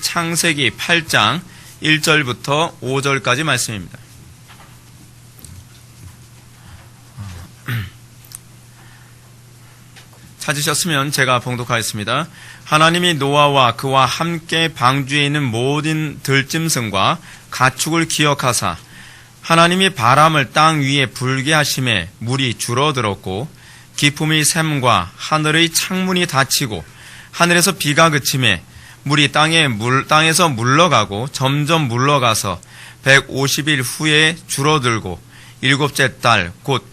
창세기 8장 1절부터 5절까지 말씀입니다. 찾으셨으면 제가 봉독하겠습니다. 하나님이 노아와 그와 함께 방주에 있는 모든 들짐승과 가축을 기억하사 하나님이 바람을 땅 위에 불게 하심에 물이 줄어들었고 기품의 샘과 하늘의 창문이 닫히고 하늘에서 비가 그침에 물이 땅에서 물러가고 점점 물러가서 150일 후에 줄어들고 일곱째 달 곧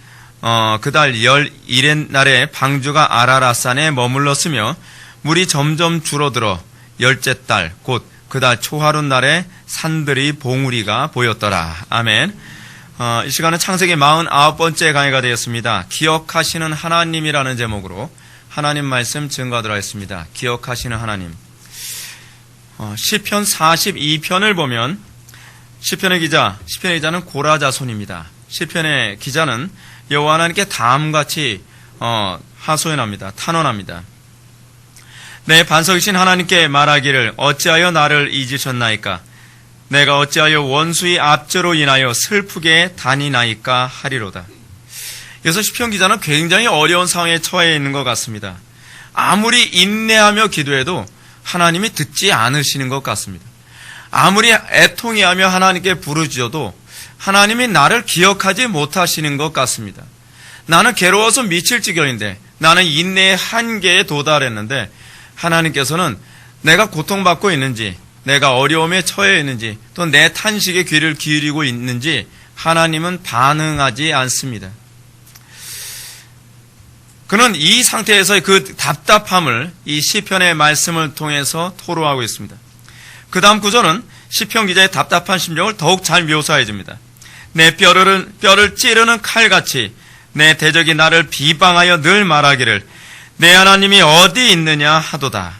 그달 11의 날에 방주가 아라랏산에 머물렀으며 물이 점점 줄어들어 열째 달 곧 그달 초하룻 날에 산들의 봉우리가 보였더라. 아멘. 이 시간은 창세기 49번째 강의가 되었습니다. 기억하시는 하나님이라는 제목으로 하나님 말씀 증거하도록 하겠습니다. 기억하시는 하나님. 시편 42편을 보면 시편의 기자는 고라자손입니다. 시편의 기자는 여호와 하나님께 다음같이 하소연합니다. 탄원합니다. 내 반석이신 하나님께 말하기를 어찌하여 나를 잊으셨나이까? 내가 어찌하여 원수의 압제로 인하여 슬프게 다니나이까 하리로다. 그래서 시편 기자는 굉장히 어려운 상황에 처해 있는 것 같습니다. 아무리 인내하며 기도해도 하나님이 듣지 않으시는 것 같습니다. 아무리 애통해하며 하나님께 부르짖어도 하나님이 나를 기억하지 못하시는 것 같습니다. 나는 괴로워서 미칠 지경인데, 나는 인내의 한계에 도달했는데 하나님께서는 내가 고통받고 있는지, 내가 어려움에 처해 있는지, 또 내 탄식에 귀를 기울이고 있는지 하나님은 반응하지 않습니다. 그는 이 상태에서 그 답답함을 이 시편의 말씀을 통해서 토로하고 있습니다. 그 다음 구절은 시편 기자의 답답한 심정을 더욱 잘 묘사해 줍니다. 내 뼈를 찌르는 칼같이 내 대적이 나를 비방하여 늘 말하기를 내 하나님이 어디 있느냐 하도다.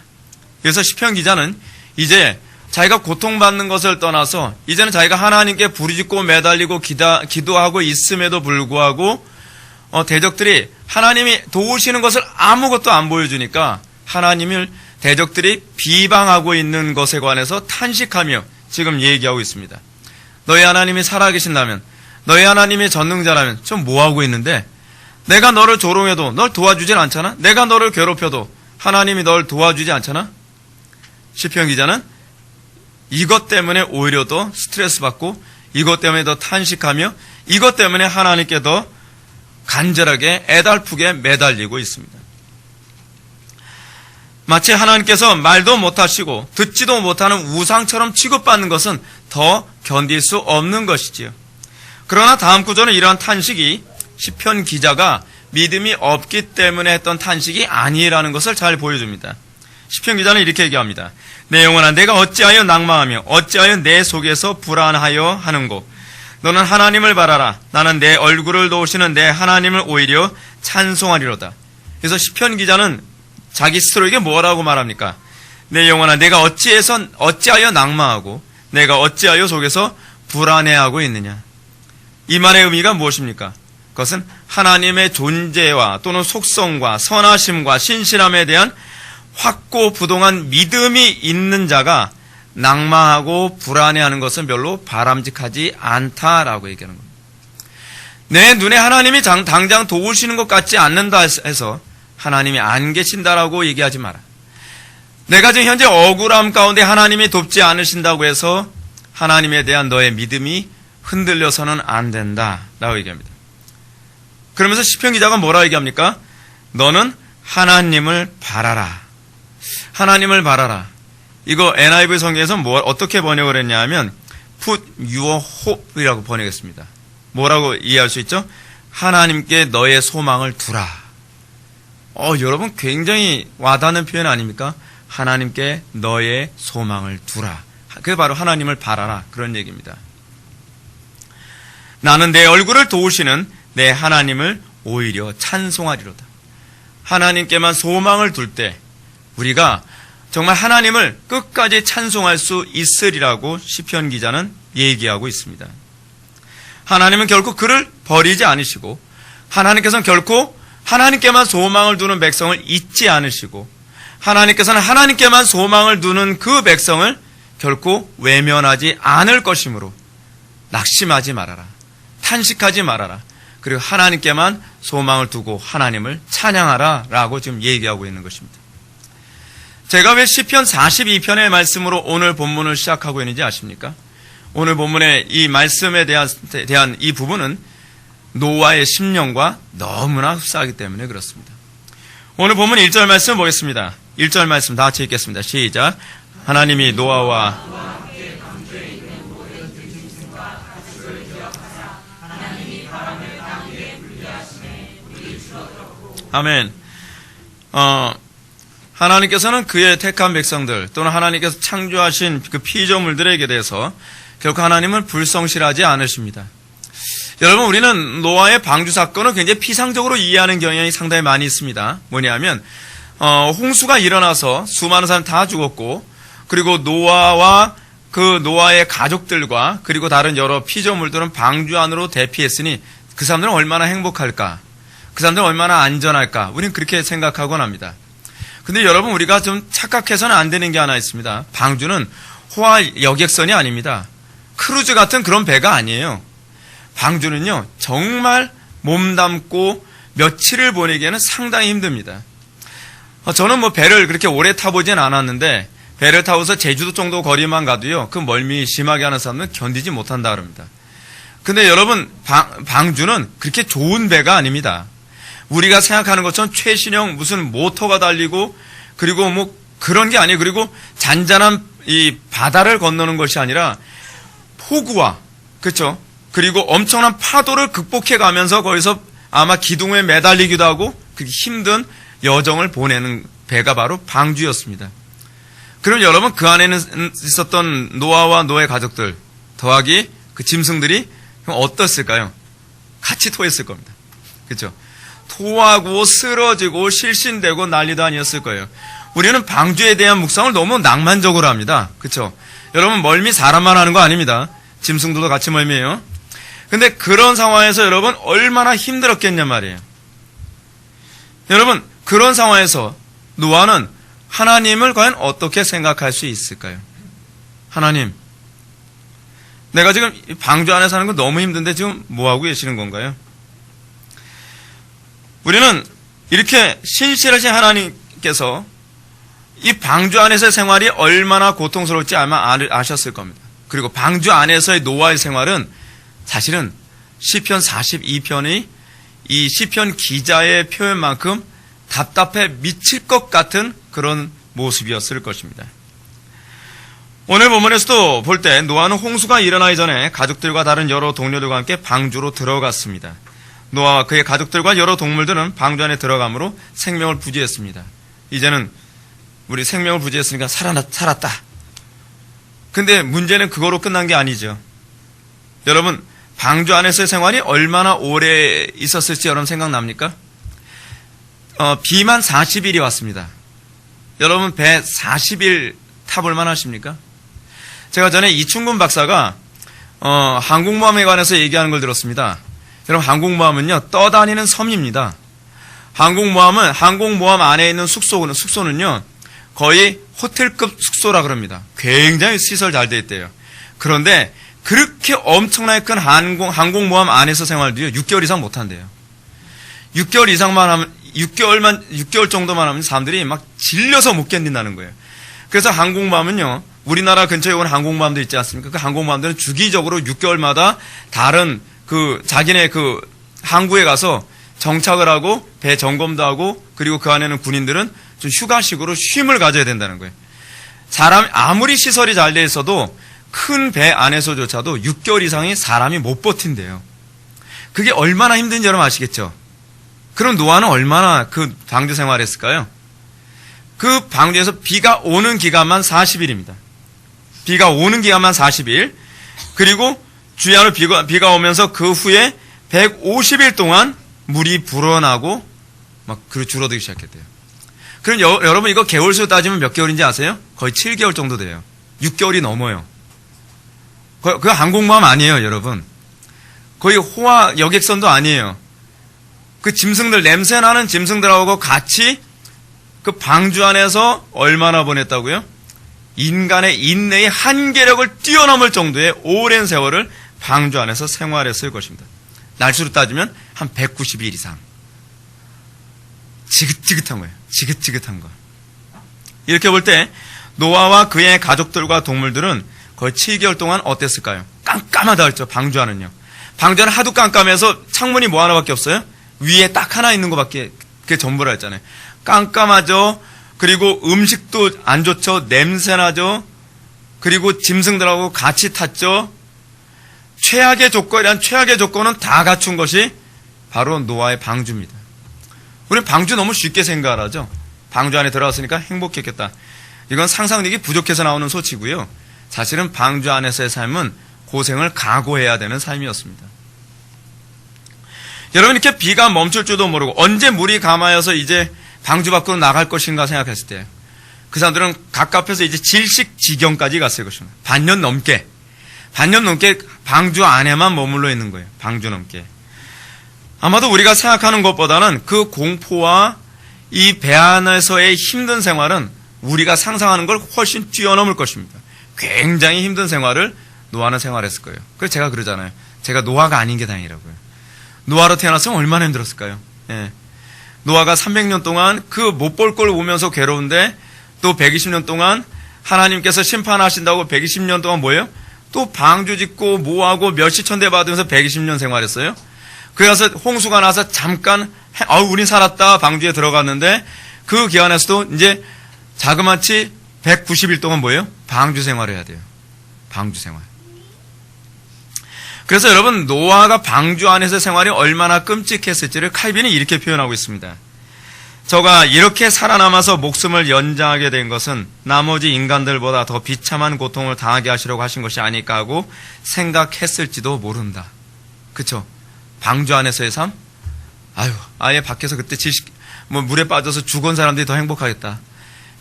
그래서 시편 기자는 이제 자기가 고통받는 것을 떠나서 이제는 자기가 하나님께 부르짖고 매달리고 기도하고 있음에도 불구하고 대적들이 하나님이 도우시는 것을 아무것도 안 보여주니까 하나님을 대적들이 비방하고 있는 것에 관해서 탄식하며 지금 얘기하고 있습니다. 너희 하나님이 살아계신다면, 너희 하나님이 전능자라면 좀 뭐하고 있는데 내가 너를 조롱해도 널 도와주진 않잖아? 내가 너를 괴롭혀도 하나님이 널 도와주지 않잖아? 시편 기자는 이것 때문에 오히려 더 스트레스 받고 이것 때문에 더 탄식하며 이것 때문에 하나님께 더 간절하게 애달프게 매달리고 있습니다. 마치 하나님께서 말도 못하시고 듣지도 못하는 우상처럼 취급받는 것은 더 견딜 수 없는 것이지요. 그러나 다음 구절은 이러한 탄식이 시편 기자가 믿음이 없기 때문에 했던 탄식이 아니라는 것을 잘 보여줍니다. 시편 기자는 이렇게 얘기합니다. 내 영혼아 내가 어찌하여 낭망하며 어찌하여 내 속에서 불안하여 하는고 너는 하나님을 바라라. 나는 내 얼굴을 도우시는 내 하나님을 오히려 찬송하리로다. 그래서 시편 기자는 자기 스스로에게 뭐라고 말합니까? 내 영혼아 내가 어찌하여 낭망하고 내가 어찌하여 속에서 불안해하고 있느냐. 이 말의 의미가 무엇입니까? 그것은 하나님의 존재와 또는 속성과 선하심과 신실함에 대한 확고부동한 믿음이 있는 자가 낭망하고 불안해하는 것은 별로 바람직하지 않다라고 얘기하는 겁니다. 내 눈에 하나님이 당장 도우시는 것 같지 않는다 해서 하나님이 안 계신다라고 얘기하지 마라. 내가 지금 현재 억울함 가운데 하나님이 돕지 않으신다고 해서 하나님에 대한 너의 믿음이 흔들려서는 안 된다라고 얘기합니다. 그러면서 시편 기자가 뭐라고 얘기합니까? 너는 하나님을 바라라. 하나님을 바라라. 이거 NIV 성경에서 어떻게 번역을 했냐 하면 Put your hope이라고 번역했습니다. 뭐라고 이해할 수 있죠? 하나님께 너의 소망을 두라. 여러분 굉장히 와닿는 표현 아닙니까? 하나님께 너의 소망을 두라. 그게 바로 하나님을 바라라. 그런 얘기입니다. 나는 내 얼굴을 도우시는 내 하나님을 오히려 찬송하리로다. 하나님께만 소망을 둘 때 우리가 정말 하나님을 끝까지 찬송할 수 있으리라고 시편 기자는 얘기하고 있습니다. 하나님은 결코 그를 버리지 않으시고 하나님께서는 결코 하나님께만 소망을 두는 백성을 잊지 않으시고 하나님께서는 하나님께만 소망을 두는 그 백성을 결코 외면하지 않을 것이므로 낙심하지 말아라. 탄식하지 말아라. 그리고 하나님께만 소망을 두고 하나님을 찬양하라 라고 지금 얘기하고 있는 것입니다. 제가 왜 시편 42편의 말씀으로 오늘 본문을 시작하고 있는지 아십니까? 오늘 본문의 이 말씀에 대한 이 부분은 노아의 심령과 너무나 흡사하기 때문에 그렇습니다. 오늘 본문 1절 말씀 보겠습니다. 1절 말씀 다 같이 읽겠습니다. 시작. 하나님이 노아와 아멘. 하나님께서는 그의 택한 백성들 또는 하나님께서 창조하신 그 피조물들에게 대해서 결코 하나님은 불성실하지 않으십니다. 여러분, 우리는 노아의 방주 사건을 굉장히 피상적으로 이해하는 경향이 상당히 많이 있습니다. 뭐냐면 홍수가 일어나서 수많은 사람 다 죽었고, 그리고 노아와 그 노아의 가족들과 그리고 다른 여러 피조물들은 방주 안으로 대피했으니 그 사람들은 얼마나 행복할까? 그 사람들은 얼마나 안전할까? 우리는 그렇게 생각하곤 합니다. 근데 여러분, 우리가 좀 착각해서는 안 되는 게 하나 있습니다. 방주는 호화 여객선이 아닙니다. 크루즈 같은 그런 배가 아니에요. 방주는요, 정말 몸담고 며칠을 보내기에는 상당히 힘듭니다. 저는 배를 그렇게 오래 타보진 않았는데, 배를 타고서 제주도 정도 거리만 가도요, 그 멀미 심하게 하는 사람은 견디지 못한다 그럽니다. 근데 여러분, 방주는 그렇게 좋은 배가 아닙니다. 우리가 생각하는 것처럼 최신형 무슨 모터가 달리고, 그리고 그런 게 아니에요. 그리고 잔잔한 이 바다를 건너는 것이 아니라 폭우와, 그렇죠? 그리고 엄청난 파도를 극복해 가면서 거기서 아마 기둥에 매달리기도 하고 그렇게 힘든 여정을 보내는 배가 바로 방주였습니다. 그럼 여러분, 그 안에는 있었던 노아와 노아의 가족들 더하기 그 짐승들이 어떻을까요? 같이 토했을 겁니다. 그렇죠? 토하고 쓰러지고 실신되고 난리도 아니었을 거예요. 우리는 방주에 대한 묵상을 너무 낭만적으로 합니다. 그렇죠? 여러분, 멀미 사람만 하는 거 아닙니다. 짐승들도 같이 멀미해요. 근데 그런 상황에서 여러분 얼마나 힘들었겠냐 말이에요. 여러분, 그런 상황에서 노아는 하나님을 과연 어떻게 생각할 수 있을까요? 하나님, 내가 지금 방주 안에 사는 거 너무 힘든데 지금 뭐하고 계시는 건가요? 우리는 이렇게 신실하신 하나님께서 이 방주 안에서의 생활이 얼마나 고통스러울지 아마 아셨을 겁니다. 그리고 방주 안에서의 노아의 생활은 사실은 시편 42편이 이 시편 기자의 표현만큼 답답해 미칠 것 같은 그런 모습이었을 것입니다. 오늘 본문에서도 볼 때 노아는 홍수가 일어나기 전에 가족들과 다른 여러 동료들과 함께 방주로 들어갔습니다. 노아와 그의 가족들과 여러 동물들은 방주 안에 들어감으로 생명을 부지했습니다. 이제는 우리 생명을 부지했으니까 살았다. 근데 문제는 그거로 끝난 게 아니죠. 여러분, 방주 안에서의 생활이 얼마나 오래 있었을지 여러분 생각납니까? 비만 40일이 왔습니다. 여러분, 배 40일 타볼 만하십니까? 제가 전에 이충근 박사가 항공모함에 관해서 얘기하는 걸 들었습니다. 여러분, 항공모함은요, 떠다니는 섬입니다. 항공모함은 항공모함 안에 있는 숙소는요, 거의 호텔급 숙소라 그럽니다. 굉장히 시설 잘 돼 있대요. 그런데 그렇게 엄청나게 큰 항공모함 안에서 생활도요, 6개월 이상 못 한대요. 6개월 이상만 하면, 6개월 정도만 하면 사람들이 막 질려서 못 견딘다는 거예요. 그래서 항공모함은요, 우리나라 근처에 오는 항공모함도 있지 않습니까? 그 항공모함들은 주기적으로 6개월마다 다른 자기네 항구에 가서 정착을 하고 배 점검도 하고, 그리고 그 안에는 군인들은 좀 휴가식으로 쉼을 가져야 된다는 거예요. 아무리 시설이 잘 돼 있어도 큰 배 안에서조차도 6개월 이상이 사람이 못 버틴대요. 그게 얼마나 힘든지 여러분 아시겠죠? 그럼 노아는 얼마나 그 방주 생활했을까요? 그 방주에서 비가 오는 기간만 40일입니다. 비가 오는 기간만 40일. 그리고 주야로 비가 오면서 그 후에 150일 동안 물이 불어나고 막 줄어들기 시작했대요. 그럼 여러분, 이거 개월수로 따지면 몇 개월인지 아세요? 거의 7개월 정도 돼요. 6개월이 넘어요. 그 항공모함 아니에요, 여러분. 거의 호화 여객선도 아니에요. 그 짐승들, 냄새나는 짐승들하고 같이 그 방주 안에서 얼마나 보냈다고요? 인간의 인내의 한계력을 뛰어넘을 정도의 오랜 세월을 방주 안에서 생활했을 것입니다. 날수로 따지면 한 190일 이상. 지긋지긋한 거예요. 지긋지긋한 거. 이렇게 볼 때 노아와 그의 가족들과 동물들은 거의 7개월 동안 어땠을까요? 깜깜하다 했죠. 방주 안은요. 방주 안은 하도 깜깜해서 창문이 뭐 하나밖에 없어요? 위에 딱 하나 있는 것밖에 그게 전부라 했잖아요. 깜깜하죠. 그리고 음식도 안 좋죠. 냄새나죠. 그리고 짐승들하고 같이 탔죠. 최악의 조건은 다 갖춘 것이 바로 노아의 방주입니다. 우리 방주 너무 쉽게 생각하죠. 방주 안에 들어갔으니까 행복했겠다. 이건 상상력이 부족해서 나오는 소치고요. 사실은 방주 안에서의 삶은 고생을 각오해야 되는 삶이었습니다. 여러분, 이렇게 비가 멈출 줄도 모르고 언제 물이 감하여서 이제 방주 밖으로 나갈 것인가 생각했을 때 그 사람들은 갑갑해서 이제 질식 지경까지 갔을 것입니다. 반년 넘게 방주 안에만 머물러 있는 거예요. 방주 넘게. 아마도 우리가 생각하는 것보다는 그 공포와 이 배 안에서의 힘든 생활은 우리가 상상하는 걸 훨씬 뛰어넘을 것입니다. 굉장히 힘든 생활을 노아는 생활했을 거예요. 그래서 제가 그러잖아요. 제가 노아가 아닌 게 다행이라고요. 노아로 태어났으면 얼마나 힘들었을까요? 예. 노아가 300년 동안 그 못 볼 걸 보면서 괴로운데 또 120년 동안 하나님께서 심판하신다고 120년 동안 뭐예요? 또 방주 짓고 뭐하고 멸시천대 받으면서 120년 생활했어요. 그래서 홍수가 나서 잠깐 우린 살았다 방주에 들어갔는데 그 기간에서도 이제 자그마치 190일 동안 뭐예요? 방주 생활해야 돼요. 방주 생활. 그래서 여러분, 노아가 방주 안에서 생활이 얼마나 끔찍했을지를 칼빈이 이렇게 표현하고 있습니다. 저가 이렇게 살아남아서 목숨을 연장하게 된 것은 나머지 인간들보다 더 비참한 고통을 당하게 하시려고 하신 것이 아닐까 하고 생각했을지도 모른다. 그쵸? 방주 안에서의 삶? 아예 밖에서 그때 물에 빠져서 죽은 사람들이 더 행복하겠다.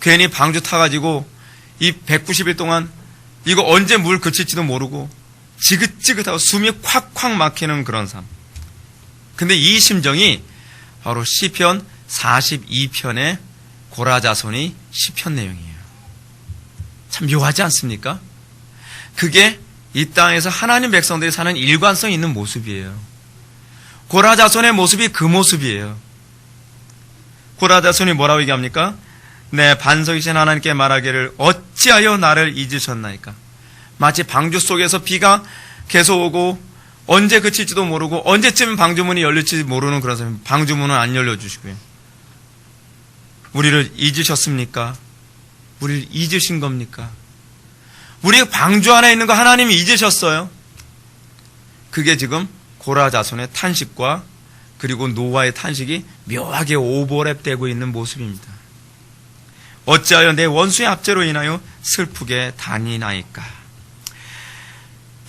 괜히 방주 타가지고 이 190일 동안 이거 언제 물 그칠지도 모르고 지긋지긋하고 숨이 콱콱 막히는 그런 삶. 근데 이 심정이 바로 시편 42편의 고라자손이 시편 내용이에요. 참 묘하지 않습니까? 그게 이 땅에서 하나님 백성들이 사는 일관성 있는 모습이에요. 고라자손의 모습이 그 모습이에요. 고라자손이 뭐라고 얘기합니까? 내 반석이신 하나님께 말하기를 어찌하여 나를 잊으셨나이까. 마치 방주 속에서 비가 계속 오고 언제 그칠지도 모르고 언제쯤 방주문이 열릴지 모르는 그런 사람. 방주문은 안 열려주시고요. 우리를 잊으셨습니까? 우리를 잊으신 겁니까? 우리 방주 안에 있는 거 하나님이 잊으셨어요. 그게 지금 고라자손의 탄식과 그리고 노아의 탄식이 묘하게 오버랩되고 있는 모습입니다. 어찌하여 내 원수의 압제로 인하여 슬프게 다니나이까.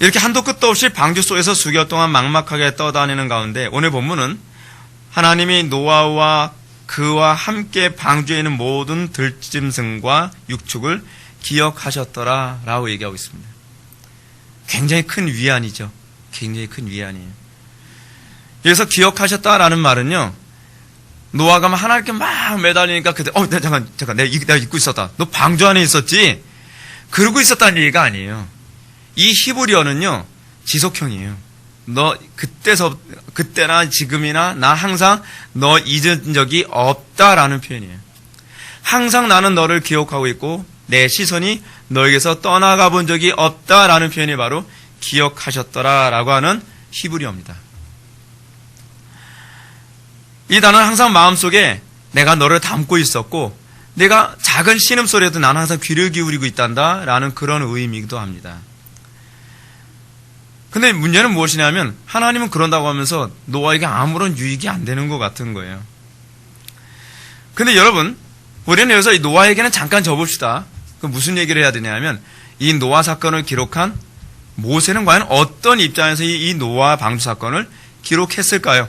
이렇게 한도 끝도 없이 방주 속에서 수개월 동안 막막하게 떠다니는 가운데 오늘 본문은 하나님이 노아와 그와 함께 방주에 있는 모든 들짐승과 육축을 기억하셨더라 라고 얘기하고 있습니다. 굉장히 큰 위안이죠. 굉장히 큰 위안이에요. 여기서 기억하셨다라는 말은요, 노아가 하나님께 막 매달리니까 그때 잠깐 내가 잊고 있었다. 너 방주 안에 있었지? 그러고 있었다는 얘기가 아니에요. 이 히브리어는요 지속형이에요. 너 그때나 지금이나 나 항상 너 잊은 적이 없다라는 표현이에요. 항상 나는 너를 기억하고 있고 내 시선이 너에게서 떠나가 본 적이 없다라는 표현이 바로 기억하셨더라라고 하는 히브리어입니다. 이 단어는 항상 마음속에 내가 너를 담고 있었고 내가 작은 신음소리에도 나는 항상 귀를 기울이고 있단다 라는 그런 의미이기도 합니다. 근데 문제는 무엇이냐면 하나님은 그런다고 하면서 노아에게 아무런 유익이 안 되는 것 같은 거예요. 근데 여러분, 우리는 여기서 이 노아에게는 잠깐 접읍시다. 그 무슨 얘기를 해야 되냐면 이 노아 사건을 기록한 모세는 과연 어떤 입장에서 이 노아 방주 사건을 기록했을까요?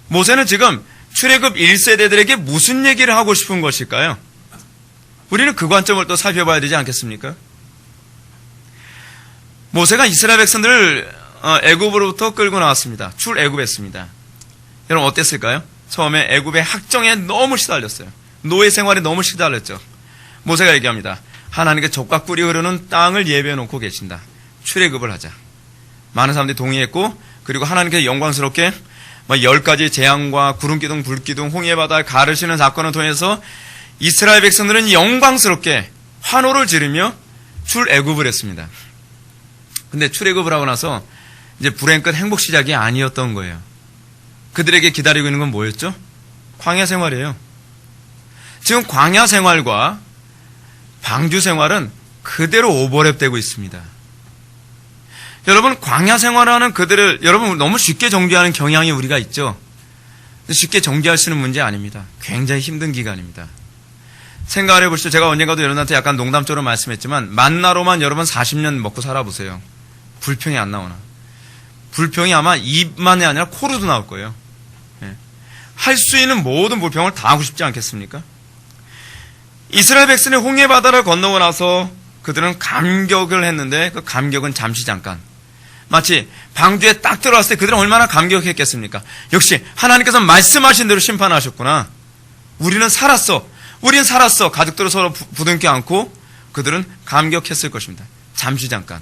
모세는 지금 출애굽 1세대들에게 무슨 얘기를 하고 싶은 것일까요? 우리는 그 관점을 또 살펴봐야 되지 않겠습니까? 모세가 이스라엘 백성들을 애굽으로부터 끌고 나왔습니다. 출애굽했습니다. 여러분 어땠을까요? 처음에 애굽의 학정에 너무 시달렸어요. 노예 생활에 너무 시달렸죠. 모세가 얘기합니다. 하나님께 젖과 꿀이 흐르는 땅을 예비해 놓고 계신다. 출애굽을 하자. 많은 사람들이 동의했고, 그리고 하나님께 영광스럽게 10가지 재앙과 구름기둥, 불기둥, 홍해바다를 가르시는 사건을 통해서 이스라엘 백성들은 영광스럽게 환호를 지르며 출애굽을 했습니다. 근데 출애굽을 하고 나서 이제 불행 끝 행복 시작이 아니었던 거예요. 그들에게 기다리고 있는 건 뭐였죠? 광야 생활이에요. 지금 광야 생활과 방주 생활은 그대로 오버랩되고 있습니다. 여러분, 광야 생활하는 그들을 여러분 너무 쉽게 정죄하는 경향이 우리가 있죠. 쉽게 정죄할 수 있는 문제 아닙니다. 굉장히 힘든 기간입니다. 생각을 해보시죠. 제가 언젠가도 여러분한테 약간 농담적으로 말씀했지만 만나로만 여러분 40년 먹고 살아보세요. 불평이 안 나오나. 불평이 아마 입만이 아니라 코로도 나올 거예요. 할 수 있는 모든 불평을 다 하고 싶지 않겠습니까? 이스라엘 백성이 홍해바다를 건너고 나서 그들은 감격을 했는데 그 감격은 잠시 잠깐. 마치 방주에 딱 들어왔을 때 그들은 얼마나 감격했겠습니까? 역시 하나님께서 말씀하신 대로 심판하셨구나. 우리는 살았어. 우린 살았어. 가족들을 서로 부둥켜 안고 그들은 감격했을 것입니다. 잠시 잠깐.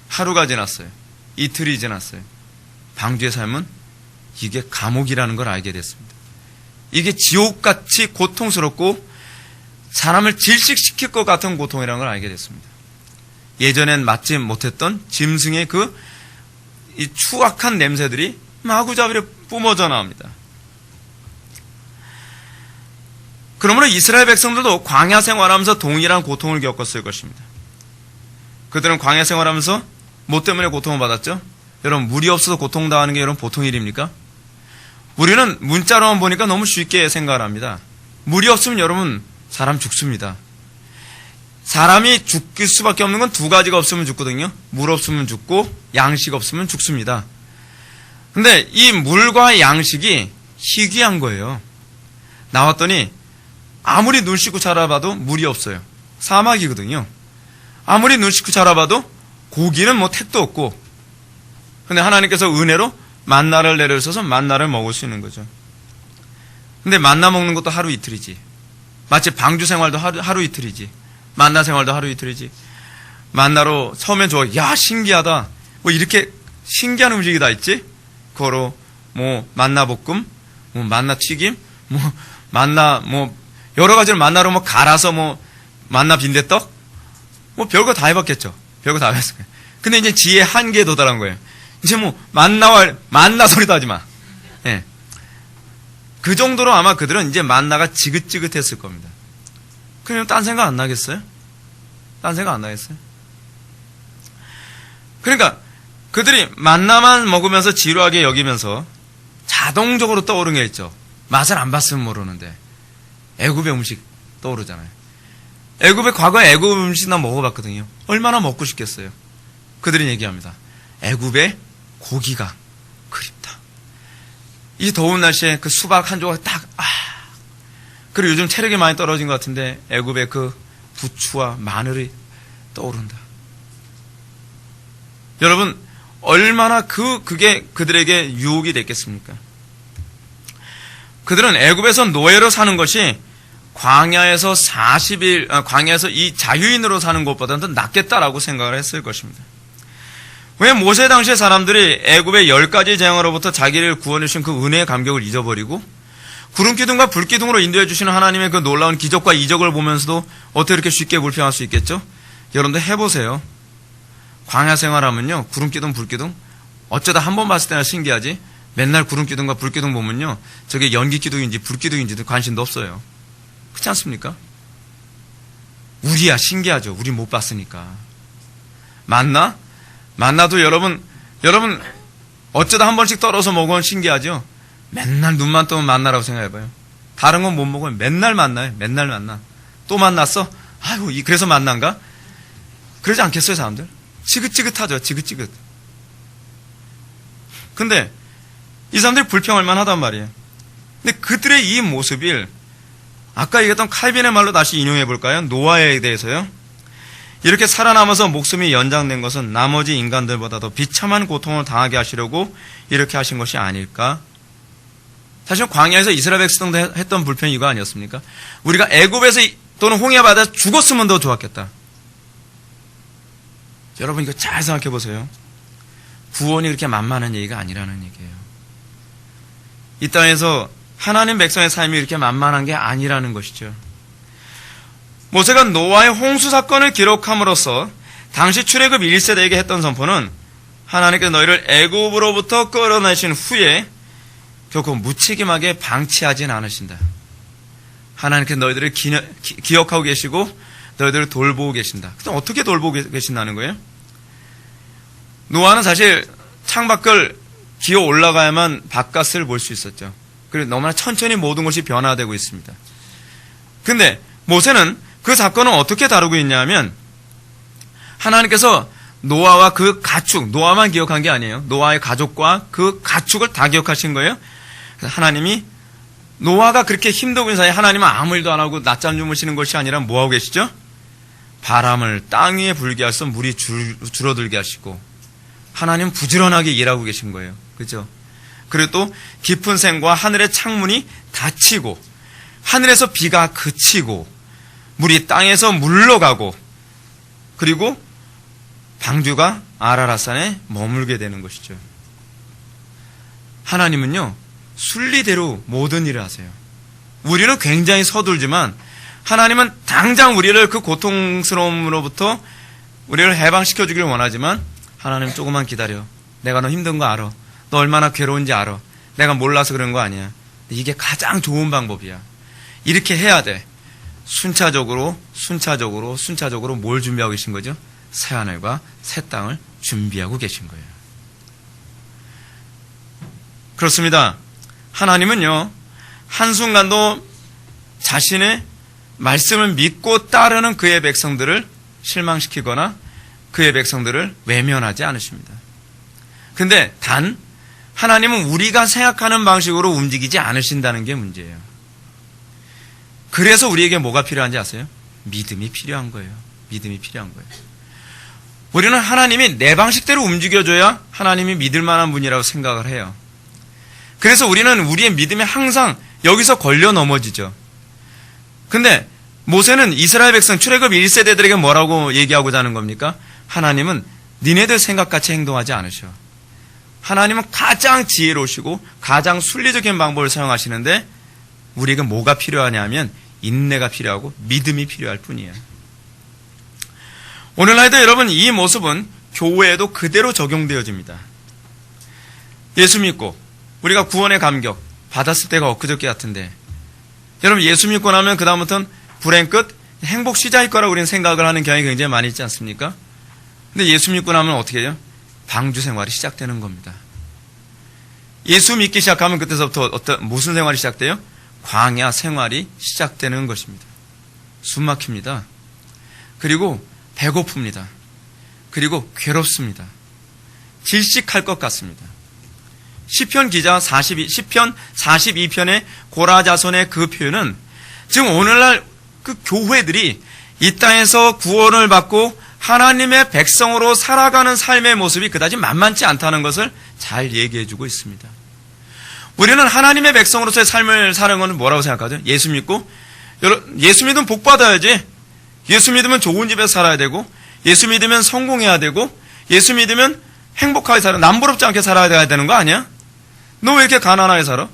하루가 지났어요. 이틀이 지났어요. 방주의 삶은 이게 감옥이라는 걸 알게 됐습니다. 이게 지옥같이 고통스럽고 사람을 질식시킬 것 같은 고통이라는 걸 알게 됐습니다. 예전엔 맡지 못했던 짐승의 이 추악한 냄새들이 마구잡이로 뿜어져 나옵니다. 그러므로 이스라엘 백성들도 광야 생활하면서 동일한 고통을 겪었을 것입니다. 그들은 광야 생활하면서 뭐 때문에 고통을 받았죠? 여러분, 물이 없어서 고통당하는 게 여러분 보통 일입니까? 우리는 문자로만 보니까 너무 쉽게 생각을 합니다. 물이 없으면 여러분 사람 죽습니다. 사람이 죽을 수밖에 없는 건 두 가지가 없으면 죽거든요. 물 없으면 죽고 양식 없으면 죽습니다. 근데 이 물과 양식이 희귀한 거예요. 나왔더니 아무리 눈 씻고 자라봐도 물이 없어요. 사막이거든요. 아무리 눈 씻고 자라봐도 고기는 뭐 택도 없고, 근데 하나님께서 은혜로 만나를 내려주셔서 만나를 먹을 수 있는 거죠. 근데 만나 먹는 것도 하루 이틀이지. 마치 방주 생활도 하루 이틀이지. 만나 생활도 하루 이틀이지. 만나로 처음엔 좋아. 야, 신기하다. 뭐 이렇게 신기한 음식이 다 있지? 그거로 뭐 만나 볶음, 뭐 만나 튀김, 뭐 만나 뭐 여러 가지를 만나로 뭐 갈아서 뭐 만나 빈대떡, 뭐 별거 다 해봤겠죠. 별거 다 해봤을 거예요. 근데 이제 지혜의 한계에 도달한 거예요. 이제 뭐 만나 소리도 하지 마. 예. 그 정도로 아마 그들은 이제 만나가 지긋지긋했을 겁니다. 그냥 딴 생각 안 나겠어요? 딴 생각 안 나겠어요? 그러니까 그들이 만나만 먹으면서 지루하게 여기면서 자동적으로 떠오른 게 있죠. 맛을 안 봤으면 모르는데 애굽의 음식 떠오르잖아요. 과거에 애굽 음식 나 먹어봤거든요. 얼마나 먹고 싶겠어요. 그들이 얘기합니다. 애굽의 고기가 그립다. 이 더운 날씨에 그 수박 한 조각 딱, 그리고 요즘 체력이 많이 떨어진 것 같은데 애굽의 그 부추와 마늘이 떠오른다. 여러분, 얼마나 그게 그들에게 유혹이 됐겠습니까? 그들은 애굽에서 노예로 사는 것이 광야에서 40일, 광야에서 이 자유인으로 사는 것보다는 더 낫겠다라고 생각을 했을 것입니다. 왜 모세 당시의 사람들이 애굽의 10가지 재앙으로부터 자기를 구원해 주신 그 은혜의 감격을 잊어버리고 구름기둥과 불기둥으로 인도해 주시는 하나님의 그 놀라운 기적과 이적을 보면서도 어떻게 이렇게 쉽게 불평할 수 있겠죠? 여러분들 해보세요. 광야 생활하면요, 구름기둥, 불기둥 어쩌다 한 번 봤을 때나 신기하지, 맨날 구름기둥과 불기둥 보면요, 저게 연기기둥인지 불기둥인지도 관심도 없어요. 그렇지 않습니까? 우리야 신기하죠. 우리 못 봤으니까. 만나도 여러분 어쩌다 한 번씩 떨어서 먹으면 신기하죠. 맨날 눈만 뜨면 만나라고 생각해봐요. 다른 건 못 먹으면 맨날 만나요. 맨날 만나. 또 만났어? 아이고, 그래서 만난가? 그러지 않겠어요, 사람들? 지긋지긋하죠, 지긋지긋. 근데 이 사람들이 불평할 만하단 말이에요. 근데 그들의 이 모습을 아까 얘기했던 칼빈의 말로 다시 인용해 볼까요? 노아에 대해서요. 이렇게 살아남아서 목숨이 연장된 것은 나머지 인간들보다 더 비참한 고통을 당하게 하시려고 이렇게 하신 것이 아닐까? 사실 광야에서 이스라엘 백성도 했던 불평이 이거 아니었습니까? 우리가 애굽에서 또는 홍해 바다에서 죽었으면 더 좋았겠다. 여러분 이거 잘 생각해 보세요. 구원이 그렇게 만만한 얘기가 아니라는 얘기예요. 이 땅에서 하나님 백성의 삶이 이렇게 만만한 게 아니라는 것이죠. 모세가 노아의 홍수 사건을 기록함으로써 당시 출애굽 1세대에게 했던 선포는 하나님께서 너희를 애굽으로부터 끌어내신 후에 결코 무책임하게 방치하진 않으신다. 하나님께서 너희들을 기억하고 계시고 너희들을 돌보고 계신다. 그럼 어떻게 돌보고 계신다는 거예요? 노아는 사실 창밖을 기어 올라가야만 바깥을 볼 수 있었죠. 그리고 너무나 천천히 모든 것이 변화되고 있습니다. 근데 모세는 그 사건을 어떻게 다루고 있냐면 하나님께서 노아와 그 가축, 노아만 기억한 게 아니에요. 노아의 가족과 그 가축을 다 기억하신 거예요. 그래서 하나님이 노아가 그렇게 힘들고 있는 사이에 하나님은 아무 일도 안 하고 낮잠 주무시는 것이 아니라 뭐하고 계시죠? 바람을 땅 위에 불게 하셔서 물이 줄어들게 하시고 하나님은 부지런하게 일하고 계신 거예요. 그죠? 그리고 또 깊은 샘과 하늘의 창문이 닫히고 하늘에서 비가 그치고 물이 땅에서 물러가고 그리고 방주가 아라랏산에 머물게 되는 것이죠. 하나님은요 순리대로 모든 일을 하세요. 우리는 굉장히 서툴지만 하나님은 당장 우리를 그 고통스러움으로부터 우리를 해방시켜 주기를 원하지만 하나님 조금만 기다려. 내가 너 힘든 거 알아. 너 얼마나 괴로운지 알아. 내가 몰라서 그런 거 아니야. 이게 가장 좋은 방법이야. 이렇게 해야 돼. 순차적으로 뭘 준비하고 계신 거죠? 새하늘과 새 땅을 준비하고 계신 거예요. 그렇습니다. 하나님은요 한순간도 자신의 말씀을 믿고 따르는 그의 백성들을 실망시키거나 그의 백성들을 외면하지 않으십니다. 근데 단 하나님은 우리가 생각하는 방식으로 움직이지 않으신다는 게 문제예요. 그래서 우리에게 뭐가 필요한지 아세요? 믿음이 필요한 거예요. 믿음이 필요한 거예요. 우리는 하나님이 내 방식대로 움직여줘야 하나님이 믿을 만한 분이라고 생각을 해요. 그래서 우리는 우리의 믿음이 항상 여기서 걸려 넘어지죠. 근데 모세는 이스라엘 백성 출애굽 1세대들에게 뭐라고 얘기하고자 하는 겁니까? 하나님은 니네들 생각같이 행동하지 않으셔. 하나님은 가장 지혜로우시고 가장 순리적인 방법을 사용하시는데 우리에게 뭐가 필요하냐면 인내가 필요하고 믿음이 필요할 뿐이에요. 오늘날도 여러분 이 모습은 교회에도 그대로 적용되어집니다. 예수 믿고 우리가 구원의 감격 받았을 때가 엊그저께 같은데 여러분 예수 믿고 나면 그 다음부터는 불행 끝 행복 시작일 거라고 우리는 생각을 하는 경향이 굉장히 많이 있지 않습니까? 근데 예수 믿고 나면 어떻게 해요? 방주 생활이 시작되는 겁니다. 예수 믿기 시작하면 그때서부터 무슨 생활이 시작돼요? 광야 생활이 시작되는 것입니다. 숨 막힙니다. 그리고 배고픕니다. 그리고 괴롭습니다. 질식할 것 같습니다. 시편 기자 10편 42편의 고라자손의 그 표현은 지금 오늘날 그 교회들이 이 땅에서 구원을 받고 하나님의 백성으로 살아가는 삶의 모습이 그다지 만만치 않다는 것을 잘 얘기해주고 있습니다. 우리는 하나님의 백성으로서의 삶을 사는 것은 뭐라고 생각하죠? 예수 믿고 예수 믿으면 복 받아야지. 예수 믿으면 좋은 집에서 살아야 되고 예수 믿으면 성공해야 되고 예수 믿으면 행복하게 살아 남부럽지 않게 살아야 되는 거 아니야? 너 왜 이렇게 가난하게 살아?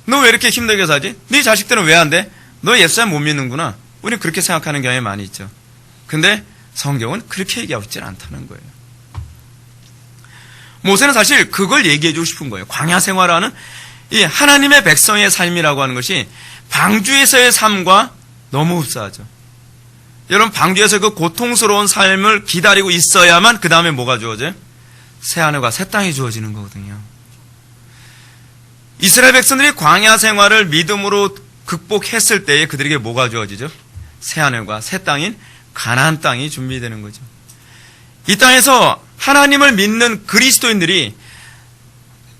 너 왜 이렇게 힘들게 살지? 네 자식들은 왜 안 돼? 너 예수님 못 믿는구나. 우리는 그렇게 생각하는 경향이 많이 있죠. 근데 성경은 그렇게 얘기하고 있지는 않다는 거예요. 모세는 사실 그걸 얘기해주고 싶은 거예요. 광야 생활하는 이 하나님의 백성의 삶이라고 하는 것이 방주에서의 삶과 너무 흡사하죠. 여러분 방주에서 그 고통스러운 삶을 기다리고 있어야만 그 다음에 뭐가 주어져요? 새하늘과 새 땅이 주어지는 거거든요. 이스라엘 백성들이 광야 생활을 믿음으로 극복했을 때에 그들에게 뭐가 주어지죠? 새하늘과 새 땅인 가나안 땅이 준비되는 거죠. 이 땅에서 하나님을 믿는 그리스도인들이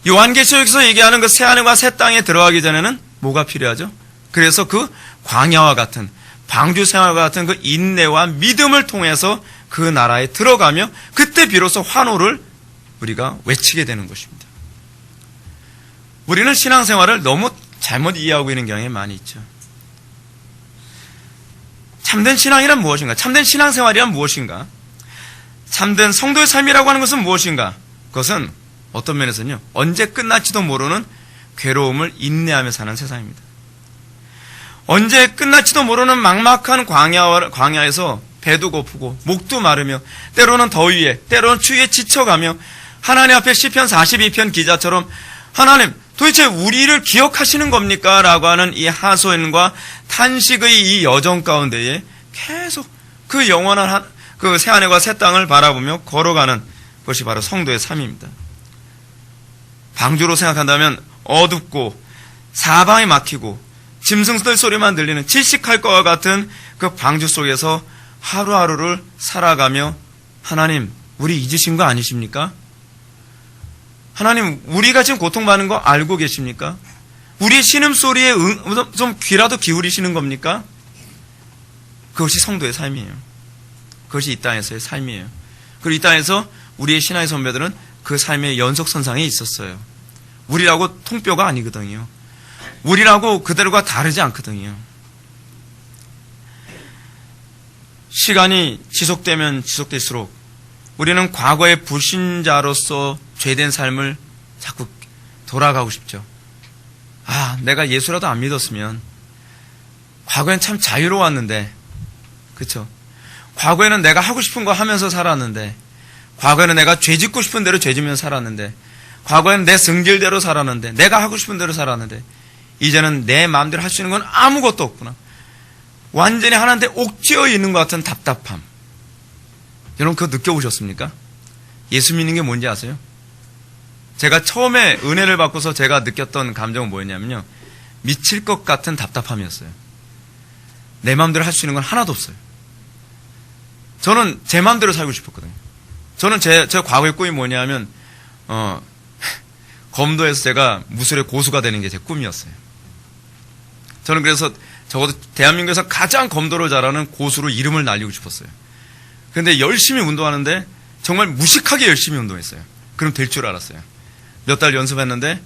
요한계시록에서 얘기하는 그 새하늘과 새 땅에 들어가기 전에는 뭐가 필요하죠? 그래서 그 광야와 같은 방주 생활과 같은 그 인내와 믿음을 통해서 그 나라에 들어가며 그때 비로소 환호를 우리가 외치게 되는 것입니다. 우리는 신앙생활을 너무 잘못 이해하고 있는 경향이 많이 있죠. 참된 신앙이란 무엇인가? 참된 신앙생활이란 무엇인가? 참된 성도의 삶이라고 하는 것은 무엇인가? 그것은 어떤 면에서는요, 언제 끝날지도 모르는 괴로움을 인내하며 사는 세상입니다. 언제 끝날지도 모르는 막막한 광야에서 배도 고프고 목도 마르며 때로는 더위에 때로는 추위에 지쳐가며 하나님 앞에 시편 42편 기자처럼 하나님 도대체 우리를 기억하시는 겁니까? 라고 하는 이 하소연과 탄식의 이 여정 가운데에 계속 그 영원한 그 새하늘과 새 땅을 바라보며 걸어가는 것이 바로 성도의 삶입니다. 방주로 생각한다면 어둡고 사방이 막히고 짐승들 소리만 들리는 질식할 것과 같은 그 방주 속에서 하루하루를 살아가며 하나님 우리 잊으신 거 아니십니까? 하나님 우리가 지금 고통받는 거 알고 계십니까? 우리의 신음소리에 좀 귀라도 기울이시는 겁니까? 그것이 성도의 삶이에요. 그것이 이 땅에서의 삶이에요. 그리고 이 땅에서 우리의 신앙의 선배들은 그 삶의 연속선상에 있었어요. 우리라고 통뼈가 아니거든요. 우리라고 그들과 다르지 않거든요. 시간이 지속되면 지속될수록 우리는 과거의 불신자로서 죄된 삶을 자꾸 돌아가고 싶죠. 아, 내가 예수라도 안 믿었으면 과거엔 참 자유로웠는데, 그렇죠? 과거에는 내가 하고 싶은 거 하면서 살았는데, 과거에는 내가 죄 짓고 싶은 대로 죄 지면서 살았는데, 과거에는 내 성질대로 살았는데, 내가 하고 싶은 대로 살았는데, 이제는 내 마음대로 할 수 있는 건 아무것도 없구나. 완전히 하나님한테 옥죄어 있는 것 같은 답답함. 여러분 그거 느껴보셨습니까? 예수 믿는 게 뭔지 아세요? 제가 처음에 은혜를 받고서 제가 느꼈던 감정은 뭐였냐면요, 미칠 것 같은 답답함이었어요. 내 마음대로 할 수 있는 건 하나도 없어요. 저는 제 마음대로 살고 싶었거든요. 저는 제 과거의 꿈이 뭐냐면 검도에서 제가 무술의 고수가 되는 게 제 꿈이었어요. 저는 그래서 적어도 대한민국에서 가장 검도를 잘하는 고수로 이름을 날리고 싶었어요. 그런데 열심히 운동하는데 정말 무식하게 열심히 운동했어요. 그럼 될 줄 알았어요. 몇 달 연습했는데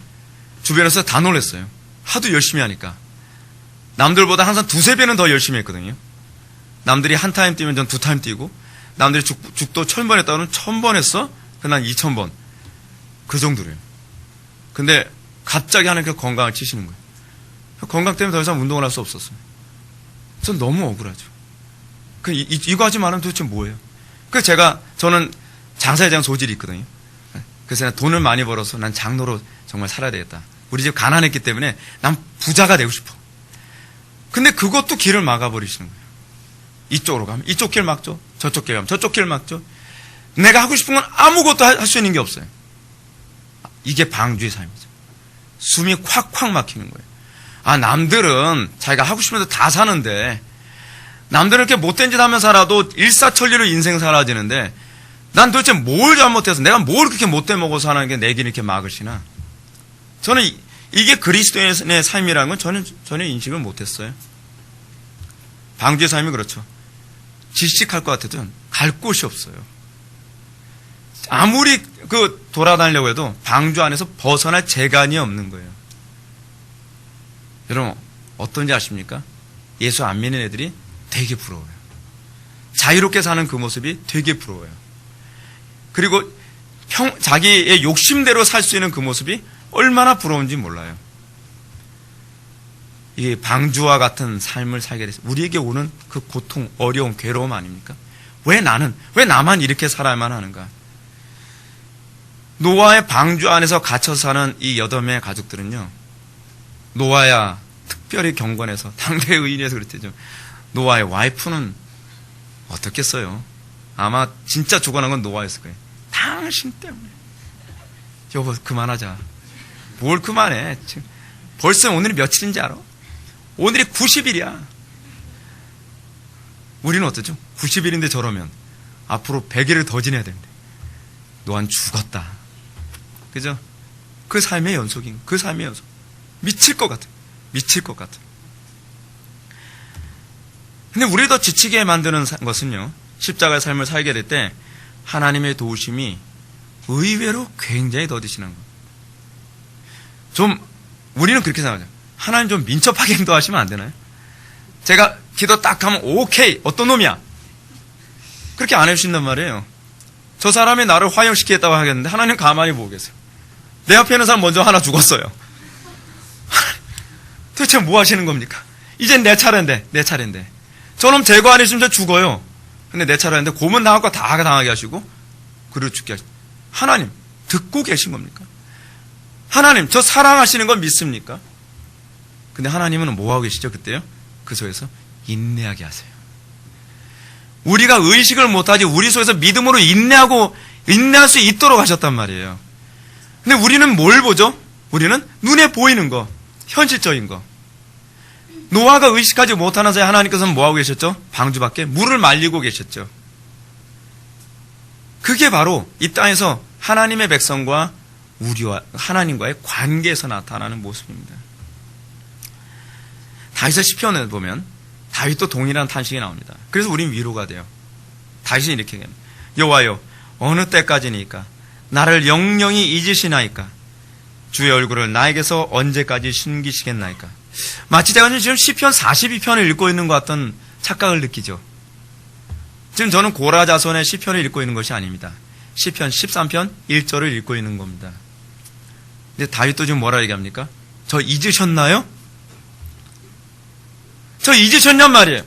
주변에서 다 놀랐어요. 하도 열심히 하니까. 남들보다 항상 두세 배는 더 열심히 했거든요. 남들이 한 타임 뛰면 전 두 타임 뛰고, 남들이 죽도 1000번 했다고는 1000번 했어? 그난 2000번. 그 정도래요. 근데 갑자기 하나님께서 건강을 치시는 거예요. 건강 때문에 더 이상 운동을 할 수 없었어요. 전 너무 억울하죠. 이거 하지 말으면 도대체 뭐예요? 그래서 저는 장사에 대한 소질이 있거든요. 그래서 난 돈을 많이 벌어서 난 장로로 정말 살아야 되겠다. 우리 집 가난했기 때문에 난 부자가 되고 싶어. 근데 그것도 길을 막아버리시는 거예요. 이쪽으로 가면 이쪽 길 막죠. 저쪽 길 가면 저쪽 길 막죠. 내가 하고 싶은 건 아무것도 할 수 있는 게 없어요. 이게 방주의 삶이죠. 숨이 콱콱 막히는 거예요. 아, 남들은 자기가 하고 싶은 대로 다 사는데, 남들은 이렇게 못된 짓 하면 살아도 일사천리로 인생 사라지는데, 난 도대체 뭘 잘못해서, 내가 뭘 그렇게 못돼 먹어서 하는 게 내 길 이렇게 막으시나? 저는 이게 그리스도인의 삶이라는 건 저는 전혀 인식을 못했어요. 방주의 삶이 그렇죠. 질식할 것 같아도 갈 곳이 없어요. 아무리 돌아다니려고 해도 방주 안에서 벗어날 재간이 없는 거예요. 여러분, 어떤지 아십니까? 예수 안 믿는 애들이 되게 부러워요. 자유롭게 사는 그 모습이 되게 부러워요. 그리고 자기의 욕심대로 살 수 있는 그 모습이 얼마나 부러운지 몰라요. 이 방주와 같은 삶을 살게 돼서 우리에게 오는 그 고통, 어려움, 괴로움 아닙니까? 왜 나만 이렇게 살아야만 하는가? 노아의 방주 안에서 갇혀 사는 이 여덟의 가족들은요, 노아야 특별히 경건해서 당대 의인에서 그랬대죠. 노아의 와이프는 어떻겠어요? 아마 진짜 죽어난 건 노아였을 거예요. 당신 때문에. 여보 그만하자. 뭘 그만해. 벌써 오늘이 며칠인지 알아? 오늘이 90일이야. 우리는 어떠죠? 90일인데 저러면 앞으로 100일을 더 지내야 되는데 노아는 죽었다. 그죠? 그 삶의 연속인, 그 삶의 연속. 미칠 것 같아. 미칠 것 같아. 근데 우리를 더 지치게 만드는 것은요, 십자가의 삶을 살게 될 때 하나님의 도우심이 의외로 굉장히 더디시는 것. 우리는 그렇게 생각하죠. 하나님 좀 민첩하게 행동하시면 안 되나요? 제가 기도 딱 하면 오케이, 어떤 놈이야? 그렇게 안 해주신단 말이에요. 저 사람이 나를 화형시키겠다고 하겠는데 하나님 가만히 보고 계세요. 내 앞에 있는 사람 먼저 하나 죽었어요. 도대체 뭐 하시는 겁니까? 이젠 내 차례인데. 저놈 제거 안 해주면 저 죽어요. 근데 내 차례인데 고문 당할 거 다 당하게 하시고 그리고 죽게 하시고. 하나님 듣고 계신 겁니까? 하나님 저 사랑하시는 건 믿습니까? 근데 하나님은 뭐 하고 계시죠 그때요? 그 속에서 인내하게 하세요. 우리가 의식을 못하지 우리 속에서 믿음으로 인내할 수 있도록 하셨단 말이에요. 근데 우리는 뭘 보죠? 우리는 눈에 보이는 거, 현실적인 거. 노아가 의식하지 못하는 사이에 하나님께서는 뭐 하고 계셨죠? 방주 밖에 물을 말리고 계셨죠. 그게 바로 이 땅에서 하나님의 백성과 우리와 하나님과의 관계에서 나타나는 모습입니다. 다윗의 시편에 보면 다윗도 동일한 탄식이 나옵니다. 그래서 우린 위로가 돼요. 다윗이 이렇게 얘기합니다. 여호와여 어느 때까지니까 나를 영영히 잊으시나이까 주의 얼굴을 나에게서 언제까지 숨기시겠나이까. 마치 제가 지금 시편 42편을 읽고 있는 것 같은 착각을 느끼죠. 지금 저는 고라자손의 시편을 읽고 있는 것이 아닙니다. 시편 13편 1절을 읽고 있는 겁니다. 근데 다윗도 지금 뭐라 얘기합니까? 저 잊으셨나요? 저 잊으셨냔 말이에요.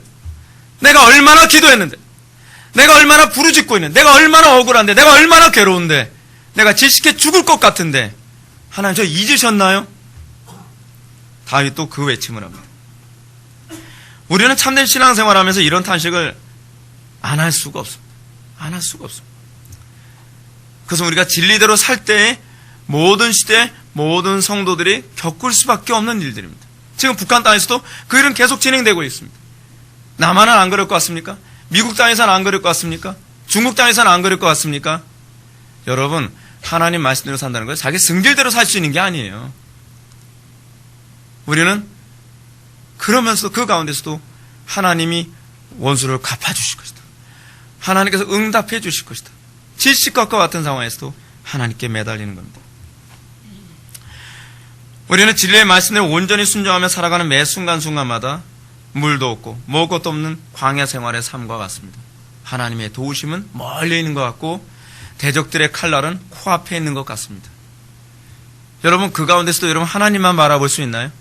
내가 얼마나 기도했는데, 내가 얼마나 부르짖고 있는데, 내가 얼마나 억울한데, 내가 얼마나 괴로운데, 내가 질식해 죽을 것 같은데 하나님 저 잊으셨나요? 다윗도 그 외침을 합니다. 우리는 참된 신앙생활하면서 이런 탄식을 안 할 수가 없습니다. 안 할 수가 없습니다. 그래서 우리가 진리대로 살 때에 모든 시대 모든 성도들이 겪을 수밖에 없는 일들입니다. 지금 북한 땅에서도 그 일은 계속 진행되고 있습니다. 남한은 안 그럴 것 같습니까? 미국 땅에서는 안 그럴 것 같습니까? 중국 땅에서는 안 그럴 것 같습니까? 여러분 하나님 말씀대로 산다는 것은 자기 승질대로 살 수 있는 게 아니에요. 우리는 그러면서도 그 가운데서도 하나님이 원수를 갚아주실 것이다. 하나님께서 응답해 주실 것이다. 질식과 같은 상황에서도 하나님께 매달리는 겁니다. 우리는 진리의 말씀대로 온전히 순종하며 살아가는 매 순간순간마다 물도 없고 먹을 것도 없는 광야 생활의 삶과 같습니다. 하나님의 도우심은 멀리 있는 것 같고 대적들의 칼날은 코앞에 있는 것 같습니다. 여러분 그 가운데서도 여러분 하나님만 바라볼 수 있나요?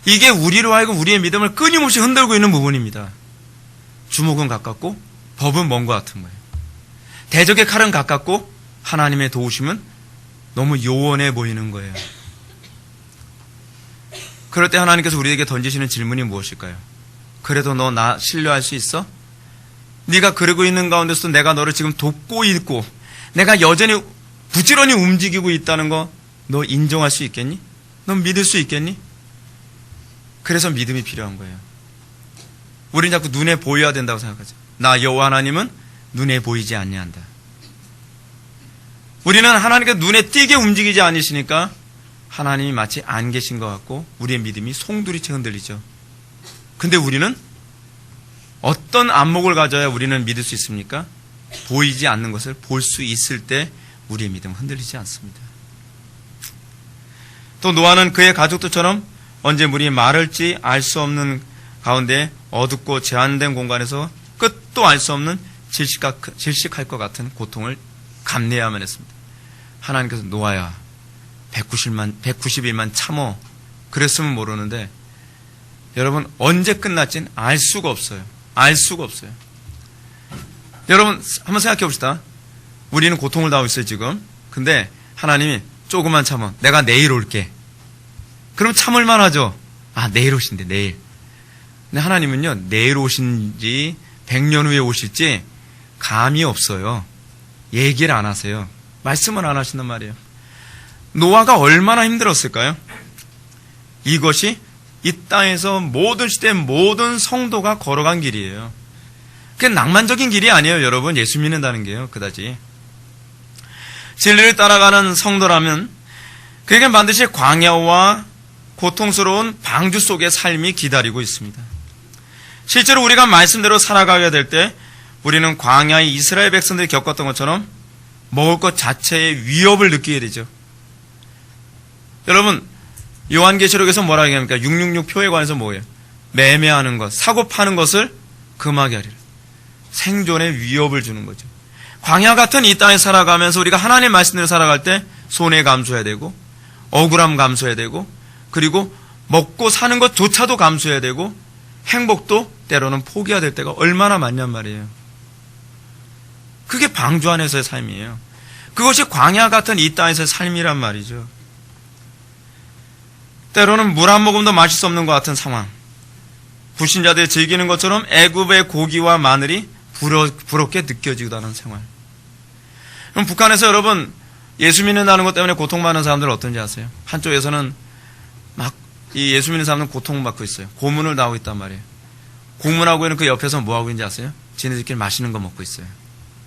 이게 우리로 하여금 우리의 믿음을 끊임없이 흔들고 있는 부분입니다. 주목은 가깝고 법은 먼 것 같은 거예요. 대적의 칼은 가깝고 하나님의 도우심은 너무 요원해 보이는 거예요. 그럴 때 하나님께서 우리에게 던지시는 질문이 무엇일까요? 그래도 너 나 신뢰할 수 있어? 네가 그러고 있는 가운데서도 내가 너를 지금 돕고 있고 내가 여전히 부지런히 움직이고 있다는 거 너 인정할 수 있겠니? 넌 믿을 수 있겠니? 그래서 믿음이 필요한 거예요. 우리는 자꾸 눈에 보여야 된다고 생각하죠. 나 여호와 하나님은 눈에 보이지 아니한다. 우리는 하나님께서 눈에 띄게 움직이지 않으시니까 하나님이 마치 안 계신 것 같고 우리의 믿음이 송두리째 흔들리죠. 근데 우리는 어떤 안목을 가져야 우리는 믿을 수 있습니까? 보이지 않는 것을 볼 수 있을 때 우리의 믿음은 흔들리지 않습니다. 또 노아는 그의 가족들처럼 언제 물이 마를지 알 수 없는 가운데 어둡고 제한된 공간에서 끝도 알 수 없는 질식할 것 같은 고통을 감내해야만 했습니다. 하나님께서 노아야 190일만 참어 그랬으면 모르는데 여러분 언제 끝날지는 알 수가 없어요. 알 수가 없어요. 여러분 한번 생각해 봅시다. 우리는 고통을 당하고 있어요 지금. 근데 하나님이 조금만 참아 내가 내일 올게. 그럼 참을만 하죠. 아 내일 오신대 내일. 근데 하나님은요 내일 오신지 100년 후에 오실지 감이 없어요. 얘기를 안 하세요. 말씀을 안 하신단 말이에요. 노아가 얼마나 힘들었을까요? 이것이 이 땅에서 모든 시대 모든 성도가 걸어간 길이에요. 그게 낭만적인 길이 아니에요 여러분. 예수 믿는다는 게요 그다지. 진리를 따라가는 성도라면 그에게 반드시 광야와 고통스러운 방주 속의 삶이 기다리고 있습니다. 실제로 우리가 말씀대로 살아가게 될 때 우리는 광야의 이스라엘 백성들이 겪었던 것처럼 먹을 것 자체의 위협을 느끼게 되죠. 여러분 요한계시록에서 뭐라고 얘기합니까? 666 표에 관해서 뭐예요? 매매하는 것, 사고 파는 것을 금하게 하리라. 생존의 위협을 주는 거죠. 광야 같은 이 땅에 살아가면서 우리가 하나님의 말씀대로 살아갈 때 손해 감수해야 되고 억울함 감수해야 되고 그리고 먹고 사는 것조차도 감수해야 되고 행복도 때로는 포기해야 될 때가 얼마나 많냔 말이에요. 그게 방주 안에서의 삶이에요. 그것이 광야 같은 이 땅에서의 삶이란 말이죠. 때로는 물 한 모금도 마실 수 없는 것 같은 상황. 불신자들이 즐기는 것처럼 애굽의 고기와 마늘이 부럽게 느껴지기도 하는 생활. 그럼 북한에서 여러분 예수 믿는다는 것 때문에 고통받는 사람들 어떤지 아세요? 한쪽에서는 막 이 예수 믿는 사람들은 고통받고 있어요. 고문을 당하고 있단 말이에요. 고문하고 있는 그 옆에서 뭐하고 있는지 아세요? 지네들끼리 맛있는 거 먹고 있어요.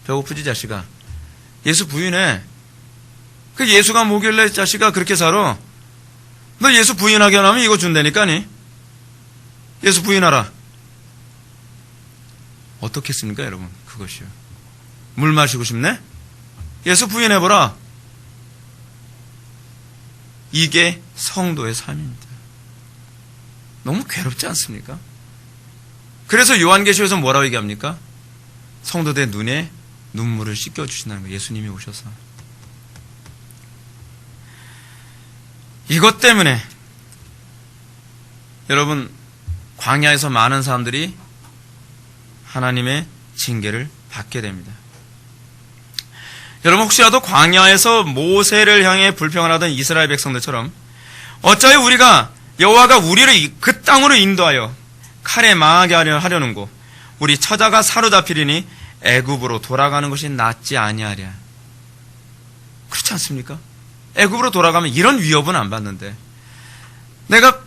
배고프지 자식아. 예수 부인해. 그 예수가 뭐길래 자식아 그렇게 살아? 너 예수 부인하게 하면 이거 준다니까니. 예수 부인하라. 어떻겠습니까 여러분? 그것이요. 물 마시고 싶네? 예수 부인해보라. 이게 성도의 삶입니다. 너무 괴롭지 않습니까? 그래서 요한계시록에서 뭐라고 얘기합니까? 성도들의 눈에 눈물을 씻겨주신다는 거예요. 예수님이 오셔서. 이것 때문에 여러분 광야에서 많은 사람들이 하나님의 징계를 받게 됩니다. 여러분 혹시라도 광야에서 모세를 향해 불평을 하던 이스라엘 백성들처럼 어차피 우리가 여호와가 우리를 그 땅으로 인도하여 칼에 망하게 하려는고 우리 처자가 사로잡히리니 애굽으로 돌아가는 것이 낫지 아니하랴. 그렇지 않습니까? 애굽으로 돌아가면 이런 위협은 안 받는데 내가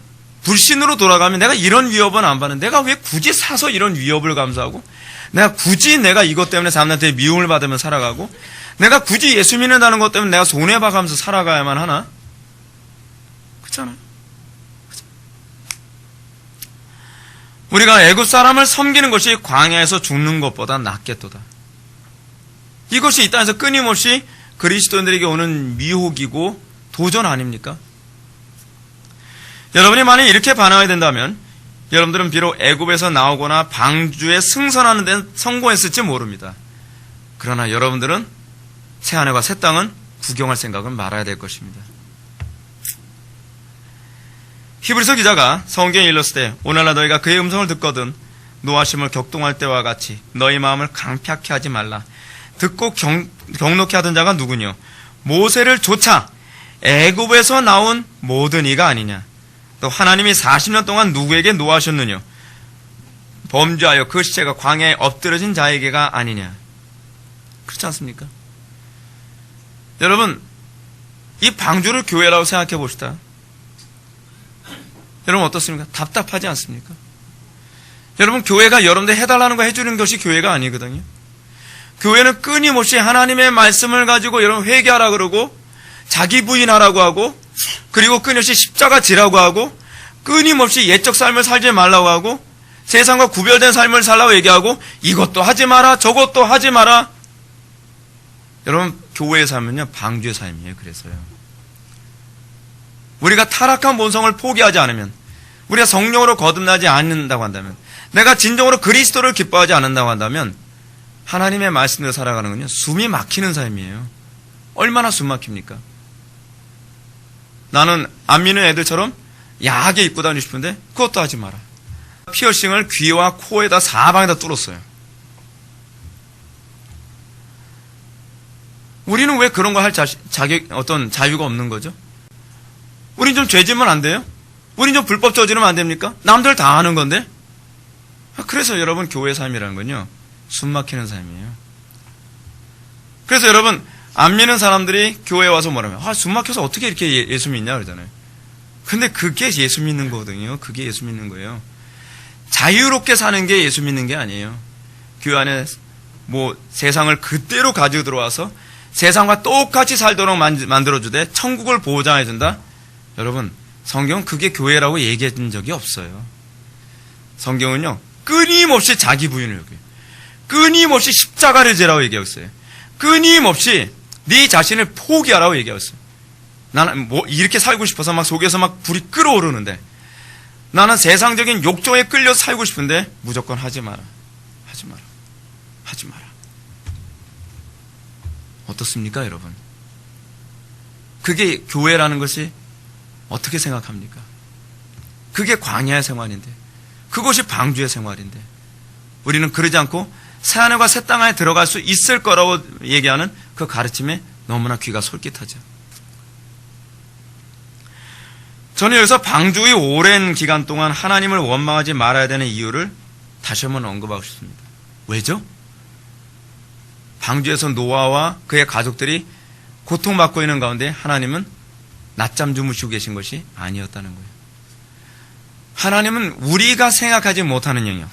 불신으로 돌아가면 내가 이런 위협은 안 받는데 내가 왜 굳이 사서 이런 위협을 감수하고 내가 굳이 내가 이것 때문에 사람들한테 미움을 받으며 살아가고 내가 굳이 예수 믿는다는 것 때문에 내가 손해봐가면서 살아가야만 하나? 그렇잖아요. 우리가 애굽 사람을 섬기는 것이 광야에서 죽는 것보다 낫겠도다. 이것이 이 땅에서 끊임없이 그리스도인들에게 오는 미혹이고 도전 아닙니까? 여러분이 만약 이렇게 반응하게 된다면 여러분들은 비록 애굽에서 나오거나 방주에 승선하는 데는 성공했을지 모릅니다. 그러나 여러분들은 새하늘과 새 땅은 구경할 생각은 말아야 될 것입니다. 히브리서 기자가 성경에 일렀을 때 오늘날 너희가 그의 음성을 듣거든 노하심을 격동할 때와 같이 너희 마음을 강팍케 하지 말라. 듣고 경록케 하던 자가 누구뇨? 모세를 조차 애굽에서 나온 모든 이가 아니냐. 또 하나님이 40년 동안 누구에게 노하셨느냐? 범죄하여 그 시체가 광야에 엎드러진 자에게가 아니냐. 그렇지 않습니까? 여러분 이 방주를 교회라고 생각해 봅시다. 여러분 어떻습니까? 답답하지 않습니까? 여러분 교회가 여러분들 해달라는 거 해주는 것이 교회가 아니거든요. 교회는 끊임없이 하나님의 말씀을 가지고 여러분 회개하라 그러고 자기 부인하라고 하고 그리고 끊임없이 십자가 지라고 하고 끊임없이 옛적 삶을 살지 말라고 하고 세상과 구별된 삶을 살라고 얘기하고 이것도 하지 마라 저것도 하지 마라. 여러분 교회의 삶은요 방주의 삶이에요. 그래서요 우리가 타락한 본성을 포기하지 않으면 우리가 성령으로 거듭나지 않는다고 한다면 내가 진정으로 그리스도를 기뻐하지 않는다고 한다면 하나님의 말씀대로 살아가는 건요 숨이 막히는 삶이에요. 얼마나 숨 막힙니까? 나는 안 믿는 애들처럼 야하게 입고 다니고 싶은데 그것도 하지 마라. 피어싱을 귀와 코에다 사방에다 뚫었어요. 우리는 왜 그런 거 할 어떤 자유가 없는 거죠? 우린 좀 죄지면 안 돼요? 우린 좀 불법 저지르면 안 됩니까? 남들 다 하는 건데? 그래서 여러분 교회 삶이라는 건요 숨 막히는 삶이에요. 그래서 여러분 안 믿는 사람들이 교회에 와서 뭐라면 숨 막혀서 어떻게 이렇게 예수 믿냐 그러잖아요. 근데 그게 예수 믿는 거거든요. 그게 예수 믿는 거예요. 자유롭게 사는 게 예수 믿는 게 아니에요. 교회 안에 뭐 세상을 그대로 가지고 들어와서 세상과 똑같이 살도록 만들어주되 천국을 보장해준다. 여러분 성경은 그게 교회라고 얘기한 적이 없어요. 성경은요 끊임없이 자기 부인을 얘기해요. 끊임없이 십자가를 지라고 얘기했어요. 끊임없이 네 자신을 포기하라고 얘기했어요. 나는 뭐 이렇게 살고 싶어서 막 속에서 막 불이 끓어오르는데 나는 세상적인 욕정에 끌려 살고 싶은데 무조건 하지 마라. 하지 마라. 하지 마라. 어떻습니까, 여러분? 그게 교회라는 것이 어떻게 생각합니까? 그게 광야의 생활인데, 그것이 방주의 생활인데, 우리는 그러지 않고 새하늘과 새 땅 안에 들어갈 수 있을 거라고 얘기하는 그 가르침에 너무나 귀가 솔깃하죠. 저는 여기서 방주의 오랜 기간 동안 하나님을 원망하지 말아야 되는 이유를 다시 한번 언급하고 싶습니다. 왜죠? 방주에서 노아와 그의 가족들이 고통받고 있는 가운데 하나님은 낮잠 주무시고 계신 것이 아니었다는 거예요. 하나님은 우리가 생각하지 못하는 영역,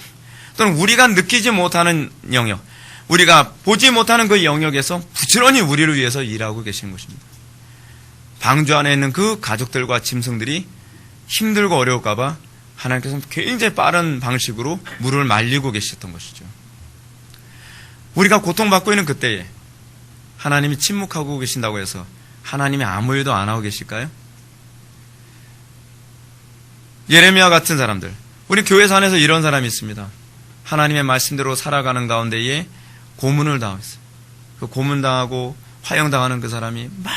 또는 우리가 느끼지 못하는 영역, 우리가 보지 못하는 그 영역에서 부지런히 우리를 위해서 일하고 계시는 것입니다. 방주 안에 있는 그 가족들과 짐승들이 힘들고 어려울까봐 하나님께서는 굉장히 빠른 방식으로 물을 말리고 계셨던 것이죠. 우리가 고통받고 있는 그때에 하나님이 침묵하고 계신다고 해서 하나님이 아무 일도 안 하고 계실까요? 예레미야 같은 사람들, 우리 교회 안에서 이런 사람이 있습니다. 하나님의 말씀대로 살아가는 가운데에 고문을 당했어요. 그 고문당하고 화형당하는 그 사람이 막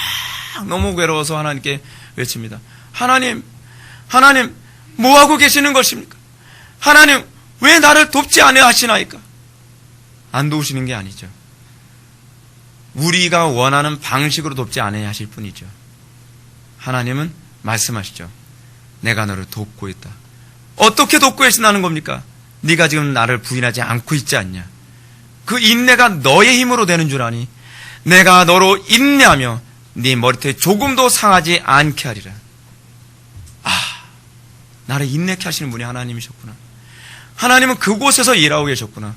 너무 괴로워서 하나님께 외칩니다. 하나님, 뭐하고 계시는 것입니까? 하나님, 왜 나를 돕지 않아 하시나이까? 안 도우시는 게 아니죠. 우리가 원하는 방식으로 돕지 않아야 하실 뿐이죠. 하나님은 말씀하시죠. 내가 너를 돕고 있다. 어떻게 돕고 계신다는 겁니까? 네가 지금 나를 부인하지 않고 있지 않냐? 그 인내가 너의 힘으로 되는 줄 아니? 내가 너로 인내하며 네 머리털이 조금도 상하지 않게 하리라. 나를 인내케 하시는 분이 하나님이셨구나. 하나님은 그곳에서 일하고 계셨구나.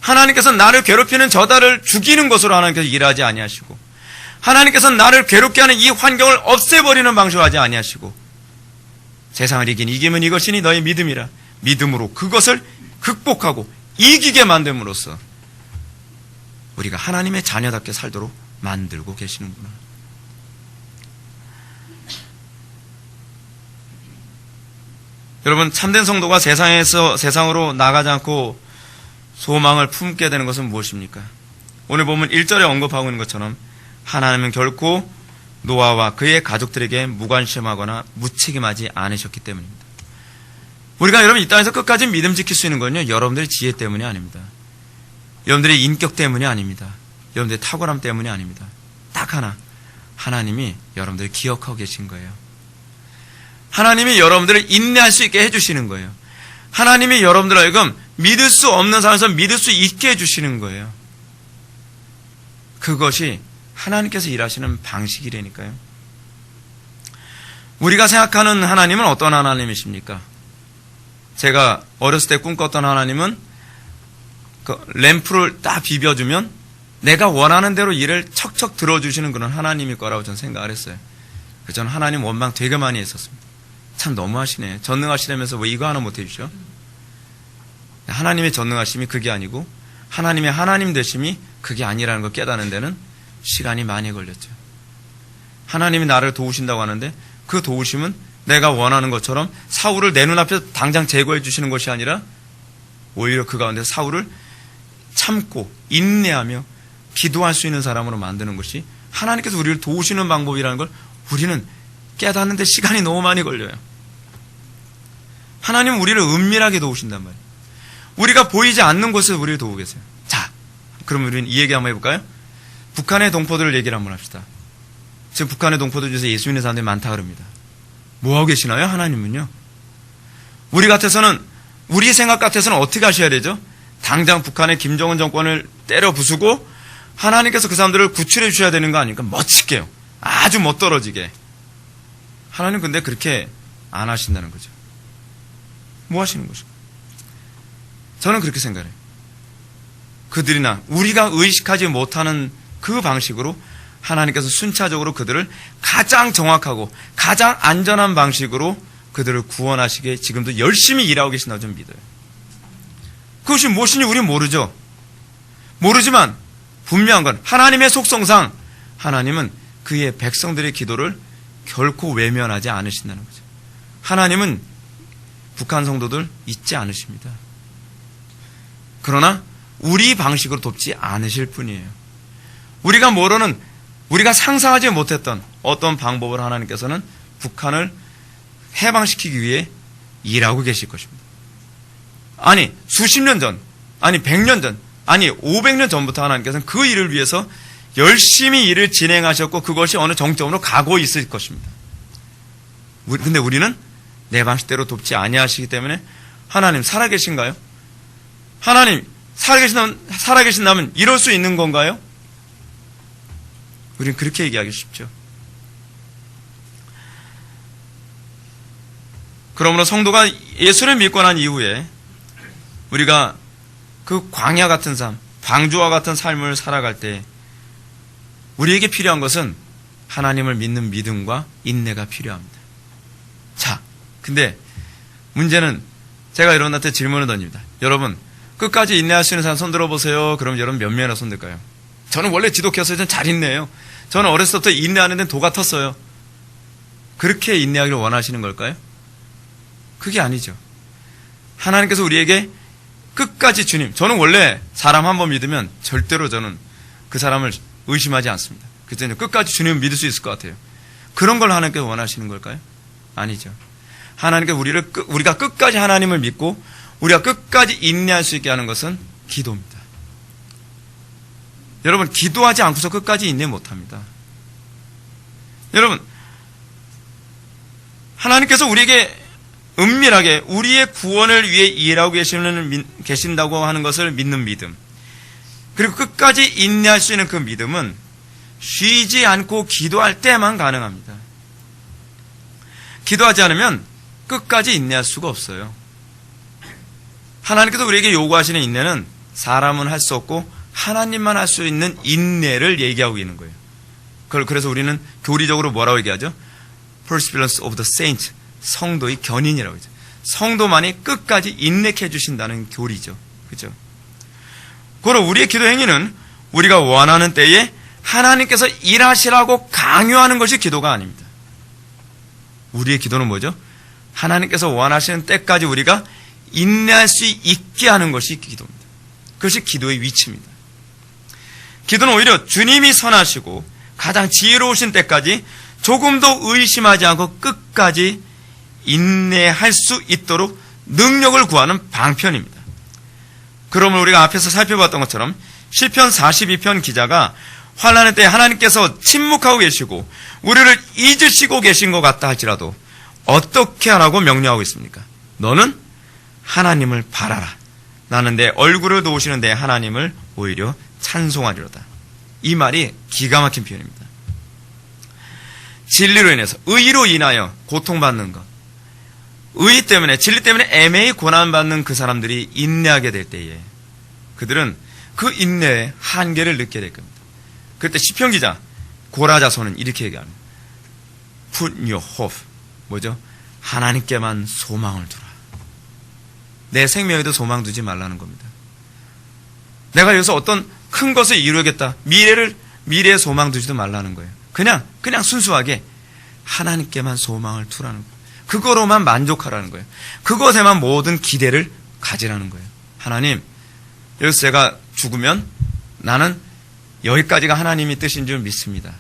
하나님께서 나를 괴롭히는 저달을 죽이는 것으로 하나님께서 일하지 아니하시고, 하나님께서 나를 괴롭게 하는 이 환경을 없애버리는 방식으로 하지 아니하시고, 세상을 이긴 이김은 이것이니 너의 믿음이라. 믿음으로 그것을 극복하고 이기게 만듦으로써 우리가 하나님의 자녀답게 살도록 만들고 계시는구나. 여러분, 참된 성도가 세상으로 나가지 않고 소망을 품게 되는 것은 무엇입니까? 오늘 보면 1절에 언급하고 있는 것처럼 하나님은 결코 노아와 그의 가족들에게 무관심하거나 무책임하지 않으셨기 때문입니다. 우리가 여러분 이 땅에서 끝까지 믿음 지킬 수 있는 건요, 여러분들의 지혜 때문이 아닙니다. 여러분들의 인격 때문이 아닙니다. 여러분들의 탁월함 때문이 아닙니다. 딱 하나, 하나님이 여러분들을 기억하고 계신 거예요. 하나님이 여러분들을 인내할 수 있게 해주시는 거예요. 하나님이 여러분들 하여금 믿을 수 없는 상황에서 믿을 수 있게 해주시는 거예요. 그것이 하나님께서 일하시는 방식이라니까요. 우리가 생각하는 하나님은 어떤 하나님이십니까? 제가 어렸을 때 꿈꿨던 하나님은 그 램프를 딱 비벼주면 내가 원하는 대로 일을 척척 들어주시는 그런 하나님일 거라고 저는 생각을 했어요. 저는 하나님 원망 되게 많이 했었습니다. 참 너무하시네. 전능하시다면서 왜 이거 하나 못 해주셔? 하나님의 전능하심이 그게 아니고 하나님의 하나님 되심이 그게 아니라는 걸 깨닫는 데는 시간이 많이 걸렸죠. 하나님이 나를 도우신다고 하는데 그 도우심은 내가 원하는 것처럼 사울을 내 눈앞에서 당장 제거해 주시는 것이 아니라 오히려 그 가운데 사울을 참고 인내하며 기도할 수 있는 사람으로 만드는 것이 하나님께서 우리를 도우시는 방법이라는 걸 우리는 깨닫는데 시간이 너무 많이 걸려요. 하나님은 우리를 은밀하게 도우신단 말이에요. 우리가 보이지 않는 곳에서 우리를 도우고 계세요. 자, 그럼 우리는 이 얘기 한번 해볼까요? 북한의 동포들 얘기를 한번 합시다. 지금 북한의 동포들 중에서 예수 믿는 사람들이 많다 그럽니다. 뭐하고 계시나요? 하나님은요. 우리 생각 같아서는 어떻게 하셔야 되죠? 당장 북한의 김정은 정권을 때려 부수고 하나님께서 그 사람들을 구출해 주셔야 되는 거 아닙니까? 멋지게요. 아주 멋떨어지게. 하나님 근데 그렇게 안 하신다는 거죠. 뭐 하시는 거죠? 저는 그렇게 생각해요. 그들이나 우리가 의식하지 못하는 그 방식으로 하나님께서 순차적으로 그들을 가장 정확하고 가장 안전한 방식으로 그들을 구원하시게 지금도 열심히 일하고 계신다고 저는 믿어요. 그것이 무엇인지 우리는 모르죠. 모르지만 분명한 건 하나님의 속성상 하나님은 그의 백성들의 기도를 결코 외면하지 않으신다는 거죠. 하나님은 북한 성도들 잊지 않으십니다. 그러나 우리 방식으로 돕지 않으실 뿐이에요. 우리가 모르는, 우리가 상상하지 못했던 어떤 방법을 하나님께서는 북한을 해방시키기 위해 일하고 계실 것입니다. 아니, 수십 년 전, 아니 100년 전, 아니 500년 전부터 하나님께서는 그 일을 위해서 열심히 일을 진행하셨고 그것이 어느 정점으로 가고 있을 것입니다. 근데 우리는 내 방식대로 돕지 아니하시기 때문에 하나님 살아계신가요? 하나님 살아계신다면 이럴 수 있는 건가요? 우리는 그렇게 얘기하기 쉽죠. 그러므로 성도가 예수를 믿고 난 이후에 우리가 그 광야 같은 삶, 방주와 같은 삶을 살아갈 때 우리에게 필요한 것은 하나님을 믿는 믿음과 인내가 필요합니다. 자, 근데 문제는 제가 여러분한테 질문을 던집니다. 여러분, 끝까지 인내할 수 있는 사람 손 들어보세요. 그럼 여러분 몇 명이나 손 들까요? 저는 원래 지독해서 전 잘 인내해요. 저는 어렸을 때부터 인내하는 데는 도 같았어요. 그렇게 인내하기를 원하시는 걸까요? 그게 아니죠. 하나님께서 우리에게 끝까지 주님, 저는 원래 사람 한 번 믿으면 절대로 저는 그 사람을 의심하지 않습니다. 그래서 끝까지 주님을 믿을 수 있을 것 같아요. 그런 걸 하나님께서 원하시는 걸까요? 아니죠. 하나님께서 우리가 끝까지 하나님을 믿고 우리가 끝까지 인내할 수 있게 하는 것은 기도입니다. 여러분, 기도하지 않고서 끝까지 인내 못합니다. 여러분, 하나님께서 우리에게 은밀하게 우리의 구원을 위해 일하고 계신다고 하는 것을 믿는 믿음, 그리고 끝까지 인내할 수 있는 그 믿음은 쉬지 않고 기도할 때만 가능합니다. 기도하지 않으면 끝까지 인내할 수가 없어요. 하나님께서 우리에게 요구하시는 인내는 사람은 할 수 없고 하나님만 할 수 있는 인내를 얘기하고 있는 거예요. 그래서 우리는 교리적으로 뭐라고 얘기하죠? Perseverance of the saint, 성도의 견인이라고 하죠. 성도만이 끝까지 인내해 주신다는 교리죠. 그죠? 그럼 우리의 기도 행위는 우리가 원하는 때에 하나님께서 일하시라고 강요하는 것이 기도가 아닙니다. 우리의 기도는 뭐죠? 하나님께서 원하시는 때까지 우리가 인내할 수 있게 하는 것이 기도입니다. 그것이 기도의 위치입니다. 기도는 오히려 주님이 선하시고 가장 지혜로우신 때까지 조금도 의심하지 않고 끝까지 인내할 수 있도록 능력을 구하는 방편입니다. 그러면 우리가 앞에서 살펴봤던 것처럼 시편 42편 기자가 환난의 때 하나님께서 침묵하고 계시고 우리를 잊으시고 계신 것 같다 할지라도 어떻게 하라고 명령하고 있습니까? 너는 하나님을 바라라. 나는 내 얼굴을 도우시는 내 하나님을 오히려 찬송하리로다. 이 말이 기가 막힌 표현입니다. 진리로 인해서, 의로 인하여 고통받는 것, 의 때문에, 진리 때문에 애매히 고난받는 그 사람들이 인내하게 될 때에 그들은 그 인내의 한계를 느끼게 될 겁니다. 그때 시편 기자 고라자손은 이렇게 얘기합니다. Put your hope, 뭐죠? 하나님께만 소망을 두라. 내 생명에도 소망 두지 말라는 겁니다. 내가 여기서 어떤 큰 것을 이루겠다, 미래에 소망 두지도 말라는 거예요. 그냥 순수하게 하나님께만 소망을 두라는 거예요. 그거로만 만족하라는 거예요. 그것에만 모든 기대를 가지라는 거예요. 하나님, 여기서 제가 죽으면 나는 여기까지가 하나님의 뜻인 줄 믿습니다.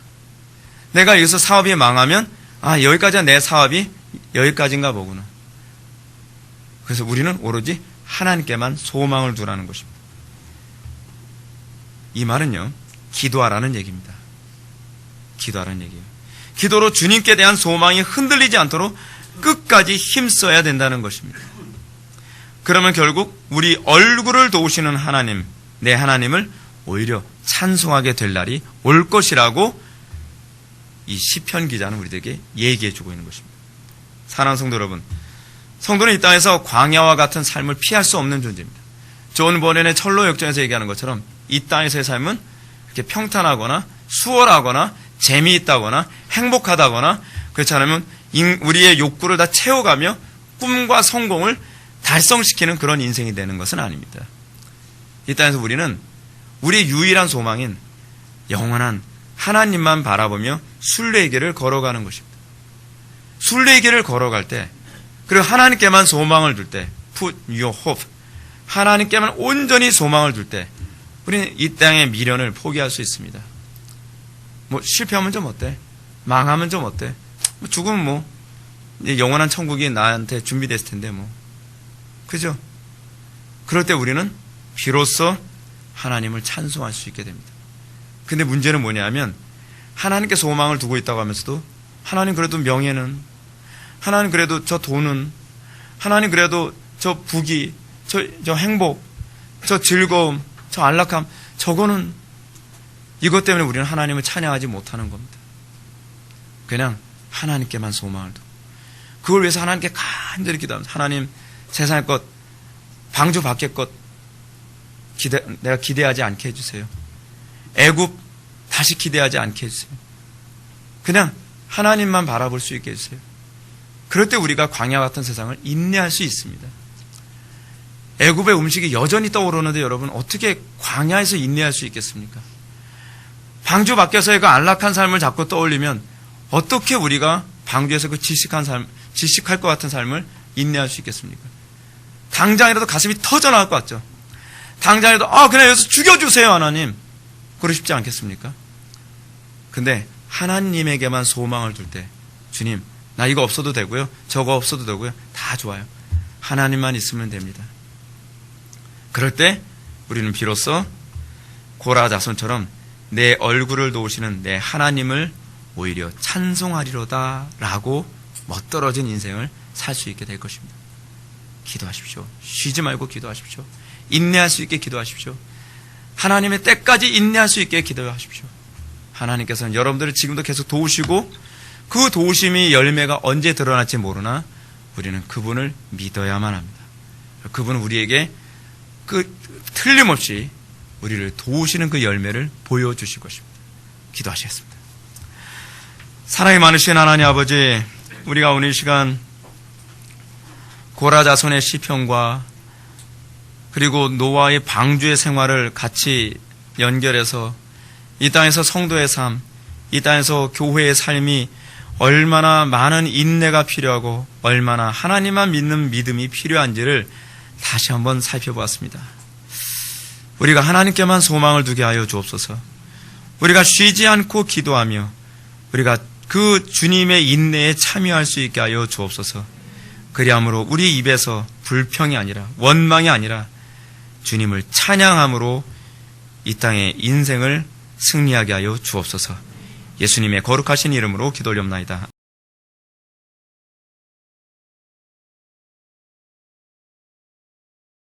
내가 여기서 사업이 망하면 여기까지가 내 사업이 여기까지인가 보구나. 그래서 우리는 오로지 하나님께만 소망을 두라는 것입니다. 이 말은요, 기도하라는 얘기입니다. 기도하라는 얘기예요. 기도로 주님께 대한 소망이 흔들리지 않도록 끝까지 힘써야 된다는 것입니다. 그러면 결국 우리 얼굴을 도우시는 하나님, 내 하나님을 오히려 찬송하게 될 날이 올 것이라고 이 시편 기자는 우리에게 얘기해 주고 있는 것입니다. 사랑하는 성도 여러분, 성도는 이 땅에서 광야와 같은 삶을 피할 수 없는 존재입니다. 존 버넨의 철로 역정에서 얘기하는 것처럼 이 땅에서의 삶은 이렇게 평탄하거나 수월하거나 재미있다거나 행복하다거나 그렇지 않으면 우리의 욕구를 다 채워가며 꿈과 성공을 달성시키는 그런 인생이 되는 것은 아닙니다. 이 땅에서 우리는 우리의 유일한 소망인 영원한 하나님만 바라보며 순례의 길을 걸어가는 것입니다. 순례의 길을 걸어갈 때 그리고 하나님께만 소망을 둘 때, put your hope, 하나님께만 온전히 소망을 둘 때 우리는 이 땅의 미련을 포기할 수 있습니다. 뭐 실패하면 좀 어때? 망하면 좀 어때? 뭐 죽으면 뭐 영원한 천국이 나한테 준비됐을 텐데 뭐. 그죠? 그럴 때 우리는 비로소 하나님을 찬송할 수 있게 됩니다. 근데 문제는 뭐냐면 하나님께 소망을 두고 있다고 하면서도 하나님 그래도 명예는, 하나님 그래도 저 돈은, 하나님 그래도 저 부귀, 저 행복, 저 즐거움, 저 안락함, 저거는, 이것 때문에 우리는 하나님을 찬양하지 못하는 겁니다. 그냥 하나님께만 소망을 두고 그걸 위해서 하나님께 간절히 기도합니다. 하나님, 세상의 것, 방주 밖의 것 내가 기대하지 않게 해주세요. 애굽 다시 기대하지 않게 해주세요. 그냥 하나님만 바라볼 수 있게 해주세요. 그럴 때 우리가 광야 같은 세상을 인내할 수 있습니다. 애굽의 음식이 여전히 떠오르는데 여러분 어떻게 광야에서 인내할 수 있겠습니까? 방주 밖에서의 그 안락한 삶을 자꾸 떠올리면 어떻게 우리가 방주에서 그 질식할 것 같은 삶을 인내할 수 있겠습니까? 당장이라도 가슴이 터져 나올 것 같죠? 당장이라도 그냥 여기서 죽여주세요 하나님, 그러고 싶지 않겠습니까? 근데 하나님에게만 소망을 둘 때 주님 나 이거 없어도 되고요, 저거 없어도 되고요, 다 좋아요, 하나님만 있으면 됩니다. 그럴 때 우리는 비로소 고라 자손처럼 내 얼굴을 도우시는 내 하나님을 오히려 찬송하리로다 라고 멋들어진 인생을 살 수 있게 될 것입니다. 기도하십시오. 쉬지 말고 기도하십시오. 인내할 수 있게 기도하십시오. 하나님의 때까지 인내할 수 있게 기도하십시오. 하나님께서는 여러분들을 지금도 계속 도우시고 그 도우심이 열매가 언제 드러날지 모르나 우리는 그분을 믿어야만 합니다. 그분은 우리에게 그 틀림없이 우리를 도우시는 그 열매를 보여주실 것입니다. 기도하시겠습니다. 사랑이 많으신 하나님 아버지, 우리가 오늘 이 시간 고라 자손의 시편과 그리고 노아의 방주의 생활을 같이 연결해서 이 땅에서 성도의 삶, 이 땅에서 교회의 삶이 얼마나 많은 인내가 필요하고 얼마나 하나님만 믿는 믿음이 필요한지를 다시 한번 살펴보았습니다. 우리가 하나님께만 소망을 두게 하여 주옵소서. 우리가 쉬지 않고 기도하며 우리가 그 주님의 인내에 참여할 수 있게 하여 주옵소서. 그리함으로 우리 입에서 불평이 아니라 원망이 아니라 주님을 찬양함으로 이 땅의 인생을 승리하게 하여 주옵소서. 예수님의 거룩하신 이름으로 기도 올려옵나이다.